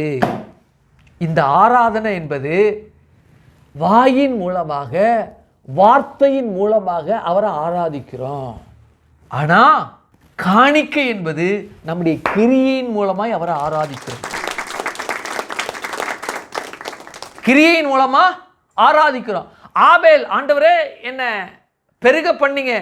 Speaker 1: இந்த ஆராதனை என்பது வாயின் மூலமாக, வார்த்தையின் மூலமாக அவரை ஆராதிக்கிறோம். ஆனால் காணிக்கை என்பது நம்முடைய கிரியையின் மூலமாய் அவரை ஆராதிக்கிறோம். கிரியையின் மூலமா ஆராதிக்கிறோம். ஆபேல், ஆண்டவரே என்ன பெருக பண்ணீங்க,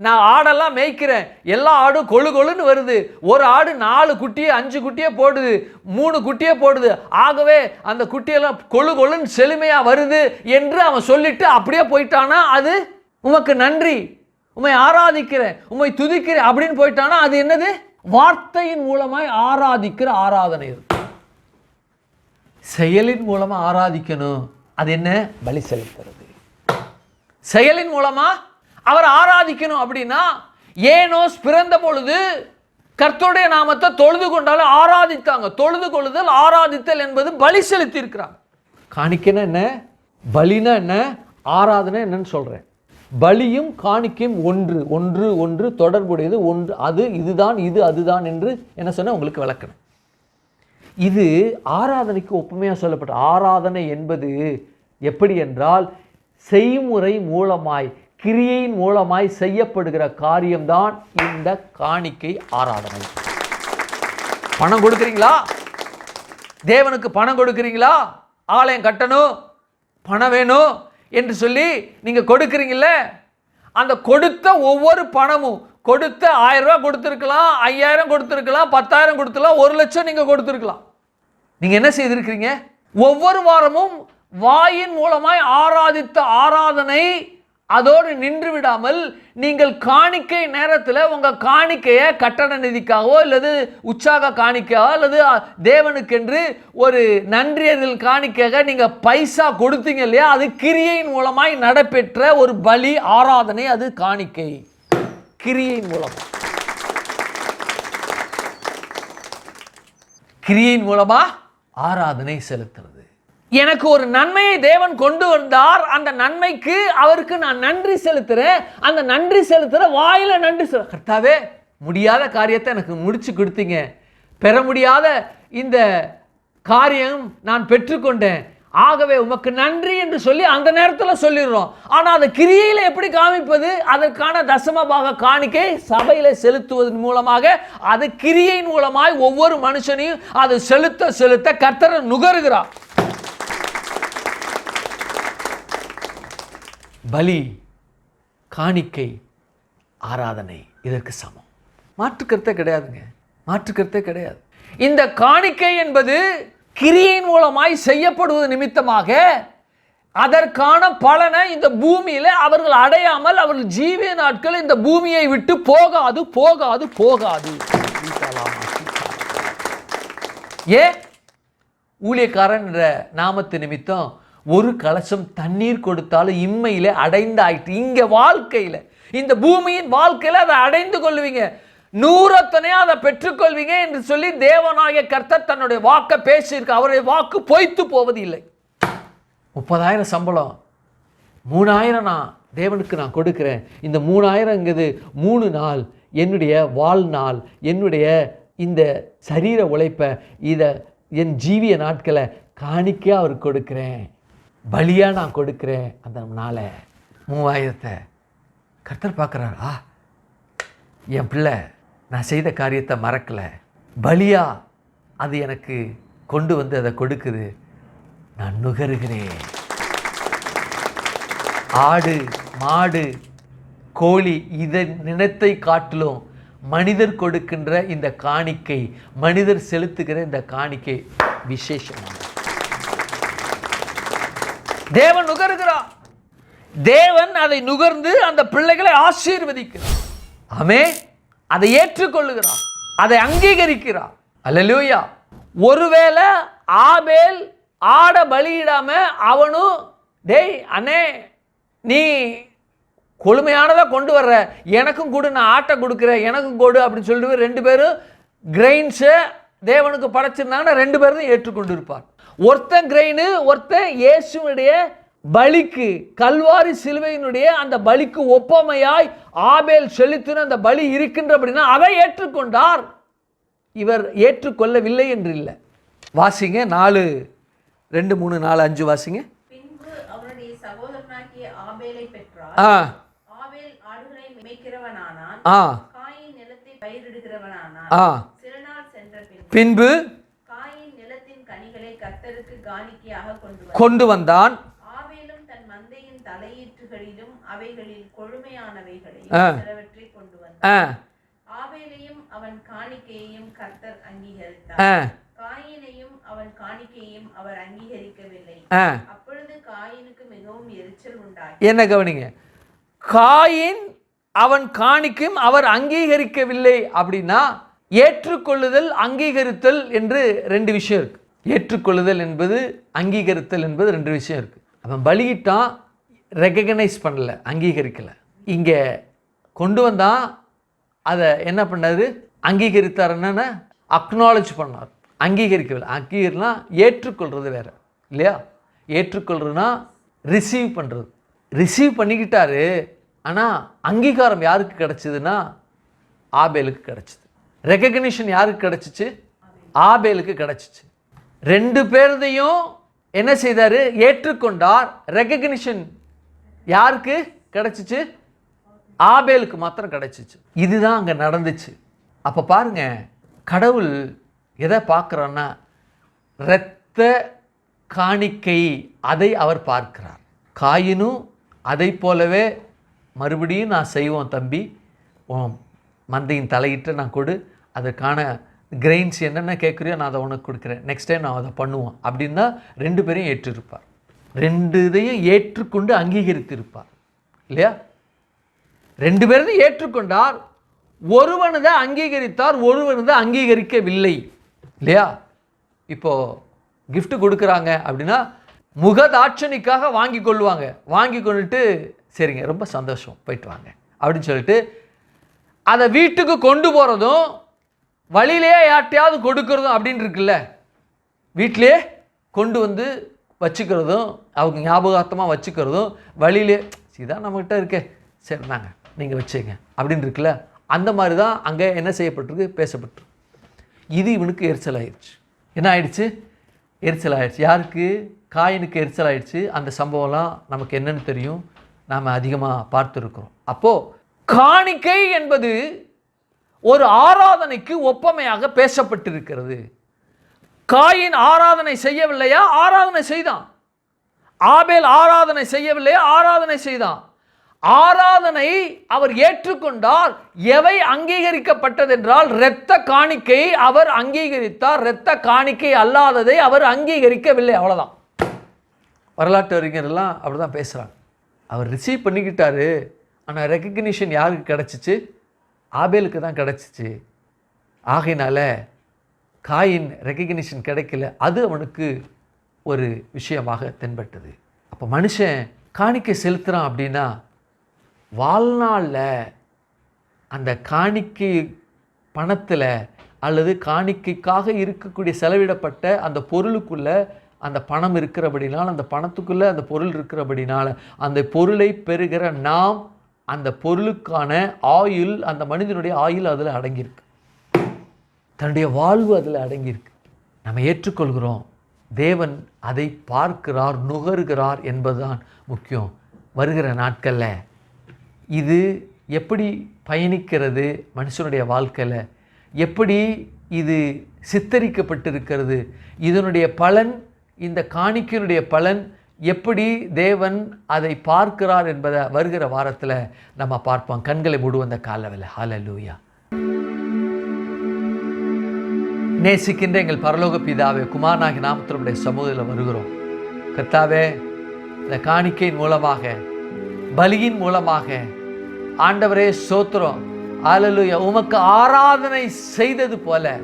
Speaker 1: நான் ஆடெல்லாம் மேய்க்கிறேன், எல்லா ஆடும் கொழு கொழுன்னு வருது, ஒரு ஆடு 4 குட்டியை 5 குட்டியை போடுது, 3 குட்டியை போடுது, ஆகவே அந்த குட்டியெல்லாம் கொழு கொழுன்னு செழுமையாக வருது என்று அவன் சொல்லிட்டு அப்படியே போயிட்டானா, அது உமக்கு நன்றி, உம்மை ஆராதிக்கிறேன், உம்மை துதிக்கிறேன் அப்படின்னு போயிட்டானா அது என்னது? வார்த்தையின் மூலமாய் ஆராதிக்கிற ஆராதனை. செயலின் மூலமா ஆராதிக்கணும். அது என்ன? பலி செலுத்துறது. செயலின் மூலமா அவர் ஆராதிக்கணும். அப்படின்னா ஏனோஸ் பிறந்த பொழுது கர்த்தருடைய நாமத்தை தொழுது கொண்டாலும் ஆராதித்தாங்க. தொழுது கொள்ளுதல், ஆராதித்தல் என்பது பலி செலுத்தி இருக்கிறாங்க. காணிக்கைன்னா என்ன, பலினா என்ன, ஆராதனை என்னன்னு சொல்றேன். பலியும் காணிக்கையும் ஒன்று ஒன்று ஒன்று தொடர்புடையது, ஒன்று அது இதுதான், இது அதுதான் என்று என்ன சொன்ன உங்களுக்கு விளக்கணும். இது ஆராதனைக்கு ஒப்புமையாக சொல்லப்பட்ட ஆராதனை என்பது எப்படி என்றால், செய்முறை மூலமாய், கிரியையின் மூலமாய் செய்யப்படுகிற காரியம்தான் இந்த காணிக்கை ஆராதனை. பணம் கொடுக்குறீங்களா? தேவனுக்கு பணம் கொடுக்குறீங்களா? ஆலயம் கட்டணும், பணம் வேணும் என்று சொல்லி நீங்கள் கொடுக்குறீங்கள, அந்த கொடுத்த ஒவ்வொரு பணமும், கொடுத்த 1000 ரூபா கொடுத்துருக்கலாம், 5000 கொடுத்துருக்கலாம், 10,000 கொடுத்துருக்கலாம், 1 லட்சம் நீங்கள் கொடுத்துருக்கலாம். நீங்கள் என்ன செய்திருக்கிறீங்க? ஒவ்வொரு வாரமும் வாயின் மூலமாய் ஆராதித்த ஆராதனை அதோடு நின்று விடாமல், நீங்கள் காணிக்கை நேரத்தில் உங்கள் காணிக்கையை கட்டண நிதிக்காகவோ அல்லது உற்சாக காணிக்கையோ அல்லது தேவனுக்கென்று ஒரு நன்றியறிதல் காணிக்கையாக நீங்கள் பைசா கொடுத்தீங்க இல்லையா, அது கிரியையின் மூலமாய் நடைபெற்ற ஒரு பலி ஆராதனை. அது காணிக்கை கிரியையின் மூலம். கிரியின் மூலமா ஆராதனை செலுத்துறது. எனக்கு ஒரு நன்மையை தேவன் கொண்டு வந்தார், அந்த நன்மைக்கு அவருக்கு நான் நன்றி செலுத்துறேன். அந்த நன்றி செலுத்துற வாயில நன்றி சொல்ல, கர்த்தாவே முடியாத காரியத்தை எனக்கு முடிச்சு கொடுத்தீங்க, பெற முடியாத இந்த காரியம் நான் பெற்றுக்கொண்டேன், ஆகவே உமக்கு நன்றி என்று சொல்லி அந்த நேரத்தில் சொல்லிடுறோம். ஆனால் அந்த கிரியையில் எப்படி காமிப்பது? அதற்கான தசமபாக காணிக்கை சபையில் செலுத்துவதன் மூலமாக, அது கிரியையின் மூலமாய் ஒவ்வொரு மனுஷனையும் அது செலுத்த செலுத்த கர்த்தர் நுகருகிறார். பலி, காணிக்கை, ஆராதனை இதற்கு சமம். மாற்றுக்கருத்தே கிடையாதுங்க, மாற்றுக்கருத்தே கிடையாது. இந்த காணிக்கை என்பது கிரியின் மூலமாய் செய்யப்படுவது நிமித்தமாக அதற்கான பலனை இந்த பூமியில் அவர்கள் அடையாமல் அவர்கள் ஜீவிய நாட்கள் இந்த பூமியை விட்டு போகாது போகாது போகாது. ஏன்? ஊழியக்காரன் என்ற நாமத்து நிமித்தம் ஒரு கலசம் தண்ணீர் கொடுத்தாலும் இம்மையில அடைந்தாயிட்டு. இங்க வாழ்க்கையில, இந்த பூமியின் வாழ்க்கையில அதை அடைந்து கொள்வீங்க, 100 அதை பெற்றுக்கொள்வீங்க என்று சொல்லி தேவனாகிய கர்த்தர் தன்னுடைய வாக்கை பேசியிருக்க. அவருடைய வாக்கு பொய்த்து போவது இல்லை. 30,000 சம்பளம், 3,000 நான் தேவனுக்கு நான் கொடுக்கிறேன். இந்த 3,000ங்கிறது 3 நாள் என்னுடைய வாழ்நாள், என்னுடைய இந்த சரீர உழைப்பை, இதை என் ஜீவிய நாட்களை காணிக்கையாக அவருக்கு கொடுக்கிறேன், பலியாக நான் கொடுக்கிறேன். அந்த நாளை 3,000 கர்த்தர் பார்க்குறாரா? என் பிள்ளை நான் செய்த காரியத்தை மறக்கலை, பலியா அது எனக்கு கொண்டு வந்து அதை கொடுக்குது, நான் நுகருகிறேன். ஆடு, மாடு, கோழி இதை நினைத்தை காட்டிலும் மனிதர் கொடுக்கின்ற இந்த காணிக்கை, மனிதர் செலுத்துகிற இந்த காணிக்கை விசேஷமான. தேவன் நுகருகிறார். தேவன் அதை நுகர்ந்து அந்த பிள்ளைகளை ஆசீர்வதிக்கிறார். ஆமென். அதை ஏற்றுக்கொள்ளுகிறார், அதை அங்கீகரிக்கிறார். அல்லேலூயா. ஒருவேளை ஆபேல் ஆட பலியிடாம அவனும், டேய் அண்ணே நீ கொழுமையானதை கொண்டு வர்ற, எனக்கும் கொடு, நான் ஆட்டை கொடுக்குறேன், எனக்கும் கொடு அப்படின்னு சொல்லிட்டு 2 பேரும் கிரெயின்ஸை தேவனுக்கு படைச்சிருந்தாங்கன்னா 2 பேரும் ஏற்றுக்கொண்டு இருப்பார். ஒருத்தன் கிரெயின், ஒருத்தன் இயேசுனுடைய பலிக்கு, கல்வாரி சிலுவையினுடைய அந்த பலிக்கு ஒப்பமையாய் ஆபேல் செலுத்தின அந்த பலி இருக்கின்றபடினா அதை ஏற்றுக்கொண்டார். இவர் ஏற்றுக்கொள்ளவில்லை என்று இல்லை. வாசிங்க 4, 2, 3, 4, 5 வாசிங்க.
Speaker 2: பின்பு அவருடைய சகோதரனாகிய ஆபேலை பெற்றார். ஆபேல் ஆடுகளை மேய்க்கிறவனானான், காயின் நிலத்தை பயிரிடுகிறவனானான். சில நாள் சென்ற பின்பு காயின் நிலத்தின் கனிகளை கர்த்தருக்கு காணிக்கையாக கொண்டு வந்தான். ஆபேலும் தன் மந்தையின் தலையீற்றுகளிலும் அவைகளில் கொழுமையானவைகளையும் சிலவற்றை கொண்டு வந்தான். ஆபேலையும் அவன் காணிக்கையையும் கர்த்தர் அங்கீகரித்தார். காயினையும் அவன் காணிக்கையையும் அவர் அங்கீகரிக்கவில்லை. அப்பொழுது காயினுக்கு மிகவும் எரிச்சல் உண்டாயிற்று.
Speaker 1: என்ன கவனிங்க, காயின் அவன் காணிக்கும் அவர் அங்கீகரிக்கவில்லை அப்படின்னா, ஏற்றுக்கொள்ளுதல் அங்கீகரித்தல் என்று 2 விஷயம் இருக்கு. ஏற்றுக்கொள்ளுதல் என்பது, அங்கீகரித்தல் என்பது 2 விஷயம் இருக்கு. அவன் பலியிட்டான், ரெகக்னைஸ் பண்ணல, அங்கீகரிக்கல. இங்கே கொண்டு வந்தான், அதை என்ன பண்ணாரு? அங்கீகரித்தார். என்னன்னா அக்னாலேஜ் பண்ணார், அங்கீகரிக்கவில்லை. அங்கீகரிலாம் ஏற்றுக்கொள்வது வேற இல்லையா? ஏற்றுக்கொள்றதுனா ரிசீவ் பண்ணுறது. ரிசீவ் பண்ணிக்கிட்டாரு, ஆனால் அங்கீகாரம் யாருக்கு கிடச்சிதுன்னா ஆபேலுக்கு கிடச்சிது. ரெகக்னிஷன் யாருக்கு கிடச்சிச்சு? ஆபேலுக்கு கிடச்சிச்சு. 2 பேர்தையும் என்ன செய்தார்? ஏற்றுக்கொண்டார். ரெகக்னிஷன் யாருக்கு கிடச்சிச்சு? ஆபேலுக்கு மாத்திரம் கிடச்சிச்சு. இதுதான் அங்கே நடந்துச்சு. அப்போ பாருங்க, கடவுள் எதை பார்க்குறோன்னா இரத்த காணிக்கை, அதை அவர் பார்க்கிறார். காயினும் அதை போலவே மறுபடியும் நான் செய்வோம் தம்பி, மந்தையின் தலையிட்டு நான் கொடு, அதற்கான கிரெயின்ஸ் என்னென்ன கேட்குறியோ நான் அதை உனக்கு கொடுக்குறேன், நெக்ஸ்ட் டைம் நான் அதை பண்ணுவோம் அப்படின்னா 2 பேரையும் ஏற்றிருப்பார். 2 இதையும் ஏற்றுக்கொண்டு அங்கீகரித்திருப்பார் இல்லையா? 2 பேரையும் ஏற்றுக்கொண்டார். ஒருவனதை அங்கீகரித்தார், ஒருவனதை அங்கீகரிக்கவில்லை இல்லையா? இப்போது கிஃப்ட் கொடுக்குறாங்க அப்படின்னா முகதாட்சணிக்காக வாங்கி கொள்வாங்க. வாங்கி கொண்டுட்டு சரிங்க ரொம்ப சந்தோஷம் போயிட்டு வாங்க அப்படின்னு சொல்லிட்டு அதை வீட்டுக்கு கொண்டு போகிறதும் வழியிலே யார்ட்டையாவது கொடுக்கறதும் அப்படின்னு இருக்குல்ல, வீட்டிலே கொண்டு வந்து வச்சுக்கிறதும் அவங்க ஞாபகார்த்தமாக வச்சுக்கிறதும், வழியிலே இதான் நம்மகிட்ட இருக்கே சரி நாங்க நீங்கள் வச்சுங்க அப்படின்னு இருக்குல்ல, அந்த மாதிரி தான் அங்கே என்ன செய்யப்பட்டிருக்கு, பேசப்பட்டிருக்கு. இது இவனுக்கு எரிச்சல் ஆயிடுச்சு. என்ன ஆயிடுச்சு? எரிச்சல் ஆயிடுச்சு. யாருக்கு? காயினுக்கு எரிச்சல் ஆயிடுச்சு. அந்த சம்பவம்லாம் நமக்கு என்னன்னு தெரியும், நாம் அதிகமாக பார்த்துருக்கிறோம். அப்போது காணிக்கை என்பது ஒரு ஆராதனைக்கு ஒப்பமையாக பேசப்பட்டிருக்கிறது. காயின் ஆராதனை செய்யவில்லையா? ஆராதனை செய்தான். ஆபேல் ஆராதனை செய்யவில்லையா? ஆராதனை செய்தான். ஆராதனை அவர் ஏற்றுக்கொண்டார். எவை அங்கீகரிக்கப்பட்டதென்றால் இரத்த காணிக்கை அவர் அங்கீகரித்தார், இரத்த காணிக்கை அல்லாததை அவர் அங்கீகரிக்கவில்லை. அவ்வளோதான். வரலாற்று அறிஞரெல்லாம் அப்படி தான் பேசுகிறாங்க. அவர் ரிசீவ் பண்ணிக்கிட்டாரு, ஆனால் ரெக்கக்னிஷன் யாருக்கு கிடச்சிச்சு? ஆபேலுக்கு தான் கிடச்சிச்சு. ஆகையினால காயின் ரெக்கக்னிஷன் கிடைக்கல. அது அவனுக்கு ஒரு விஷயமாக தென்பட்டது. அப்போ மனுஷன் காணிக்கை செலுத்துகிறான் அப்படின்னா வாழ்நாளில் அந்த காணிக்கை பணத்தில் அல்லது காணிக்கைக்காக இருக்கக்கூடிய செலவிடப்பட்ட அந்த பொருளுக்குள்ளே அந்த பணம் இருக்கிறபடினால், அந்த பணத்துக்குள்ளே அந்த பொருள் இருக்கிறபடினால், அந்த பொருளை பெறுகிற நாம் அந்த பொருளுக்கான ஆயுள், அந்த மனிதனுடைய ஆயுள் அதில் அடங்கியிருக்கு, தன்னுடைய வாழ்வு அதில் அடங்கியிருக்கு. நம்ம ஏற்றுக்கொள்கிறோம். தேவன் அதை பார்க்கிறார், நுகர்கிறார் என்பதுதான் முக்கியம். வருகிற நாட்களில் இது எப்படி பயணிக்கிறது, மனுஷனுடைய வாழ்க்கையில் எப்படி இது சித்தரிக்கப்பட்டிருக்கிறது, இதனுடைய பலன், இந்த காணிக்கையினுடைய பலன் எப்படி தேவன் அதை பார்க்கிறார் என்பதை வருகிற வாரத்தில் நம்ம பார்ப்போம். கண்களை மூடுவோம் இந்த காலவெளியில். ஹல்லேலூயா. நேசிக்கின்ற எங்கள் பரலோக பிதாவே, குமாரனாகி நாமத்தினுடைய சமூகத்தில் வருகிறோம். கர்த்தாவே, இந்த காணிக்கையின் மூலமாக, பலியின் மூலமாக ஆண்டவரே ஸ்தோத்திரம். ஹல்லேலூயா. உமக்கு ஆராதனை செய்தது போல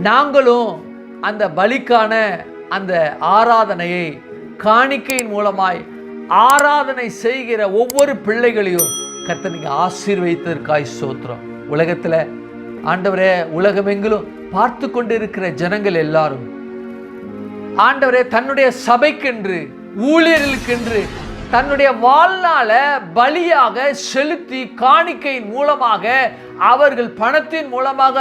Speaker 1: நாங்களும் அந்த பலிக்கான அந்த ஆராதனையை காணிக்கையின் மூலமாய் ஆராதனை செய்கிற ஒவ்வொரு பிள்ளைகளையும் கர்த்தர் நீங்க ஆசீர்வதித்ததற்காய் ஸ்தோத்திரம். உலகத்தில் ஆண்டவரே, உலகமெங்கிலும் பார்த்து கொண்டு இருக்கிற ஜனங்கள் எல்லாரும் ஆண்டவரே தன்னுடைய சபைக்கென்று, ஊழியர்களுக்கென்று தன்னுடைய வாழ்நாள பலியாக செலுத்தி காணிக்கையின் மூலமாக, அவர்கள் பணத்தின் மூலமாக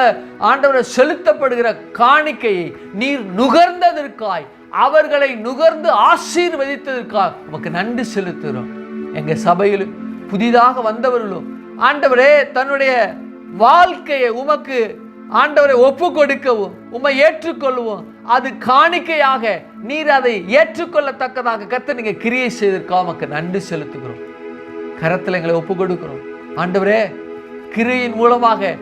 Speaker 1: ஆண்டவரை செலுத்தப்படுகிற காணிக்கையை நீர் நுகர்ந்ததற்காய், அவர்களை நுகர்ந்து ஆசீர்வதித்ததற்காக உமக்கு நன்றி செலுத்துகிறோம். எங்க சபையில் புதிதாக வந்தவர்களும் ஆண்டவரே தன்னுடைய வாழ்க்கையை உமக்கு ஆண்டவரை ஒப்பு கொடுக்கவும், உம்மை ஏற்றுக்கொள்ளவும், அது காணிக்கையாக நீர் அதை ஏற்றுக்கொள்ளத்தக்கதாக கர்த்தர் நீங்க கிரியை செய்திருக்கோம். உமக்கு நன்றி செலுத்துகிறோம். கரத்தில் எங்களை ஒப்பு கொடுக்கிறோம். ஆண்டவரே, கிரியின் மூலமாக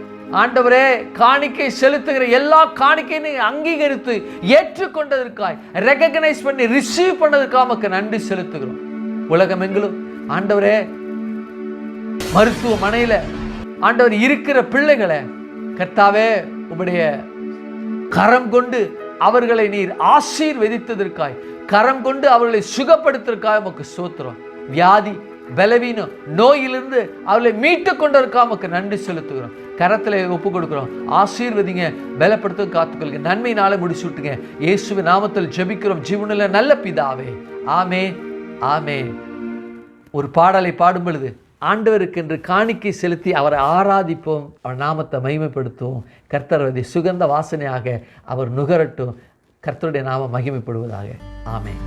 Speaker 1: ஆண்டவரே காணிக்கை செலுத்துகிற எல்லா காணிக்கையும் நீங்க அங்கீகரித்து ஏற்றுக்கொண்டதற்காய், ரெகக்னைஸ் பண்ணி ரிசீவ் பண்ணதற்காக உமக்கு நன்றி செலுத்துகிறோம். உலகம் எங்கிலும் ஆண்டவரே மருத்துவமனையில ஆண்டவர் இருக்கிற பிள்ளைகளை கர்த்தாவே உம்முடைய கரம் கொண்டு அவர்களை நீர் ஆசீர்வதித்ததற்காய், கரம் கொண்டு அவர்களை சுகப்படுத்துவதற்காக உமக்கு ஸ்தோத்திரம். வியாதி, பலவீனம், நோயிலிருந்து அவர்களை மீட்டு கொண்டதற்காக உமக்கு நன்றி செலுத்துகிறோம். கரத்தில் ஒப்பு கொடுக்கிறோம். ஆசீர்வதிங்க, பலப்படுத்த காத்துக்கொள்ளுங்க, நன்மை நாளை முடிச்சுட்டுங்க. இயேசுவின் நாமத்தில் ஜெபிக்கிறோம் ஜீவனுள்ள நல்ல பிதாவே. ஆமென், ஆமென். ஒரு பாடலை பாடும் பொழுது ஆண்டவருக்கென்று காணிக்கை செலுத்தி அவரை ஆராதிப்போம், அவர் நாமத்தை மகிமைப்படுத்துவோம். கர்த்தர் அதை சுகந்த வாசனையாக அவர் நுகரட்டும். கர்த்தருடைய நாமம் மகிமைப்படுவதாக. ஆமென்.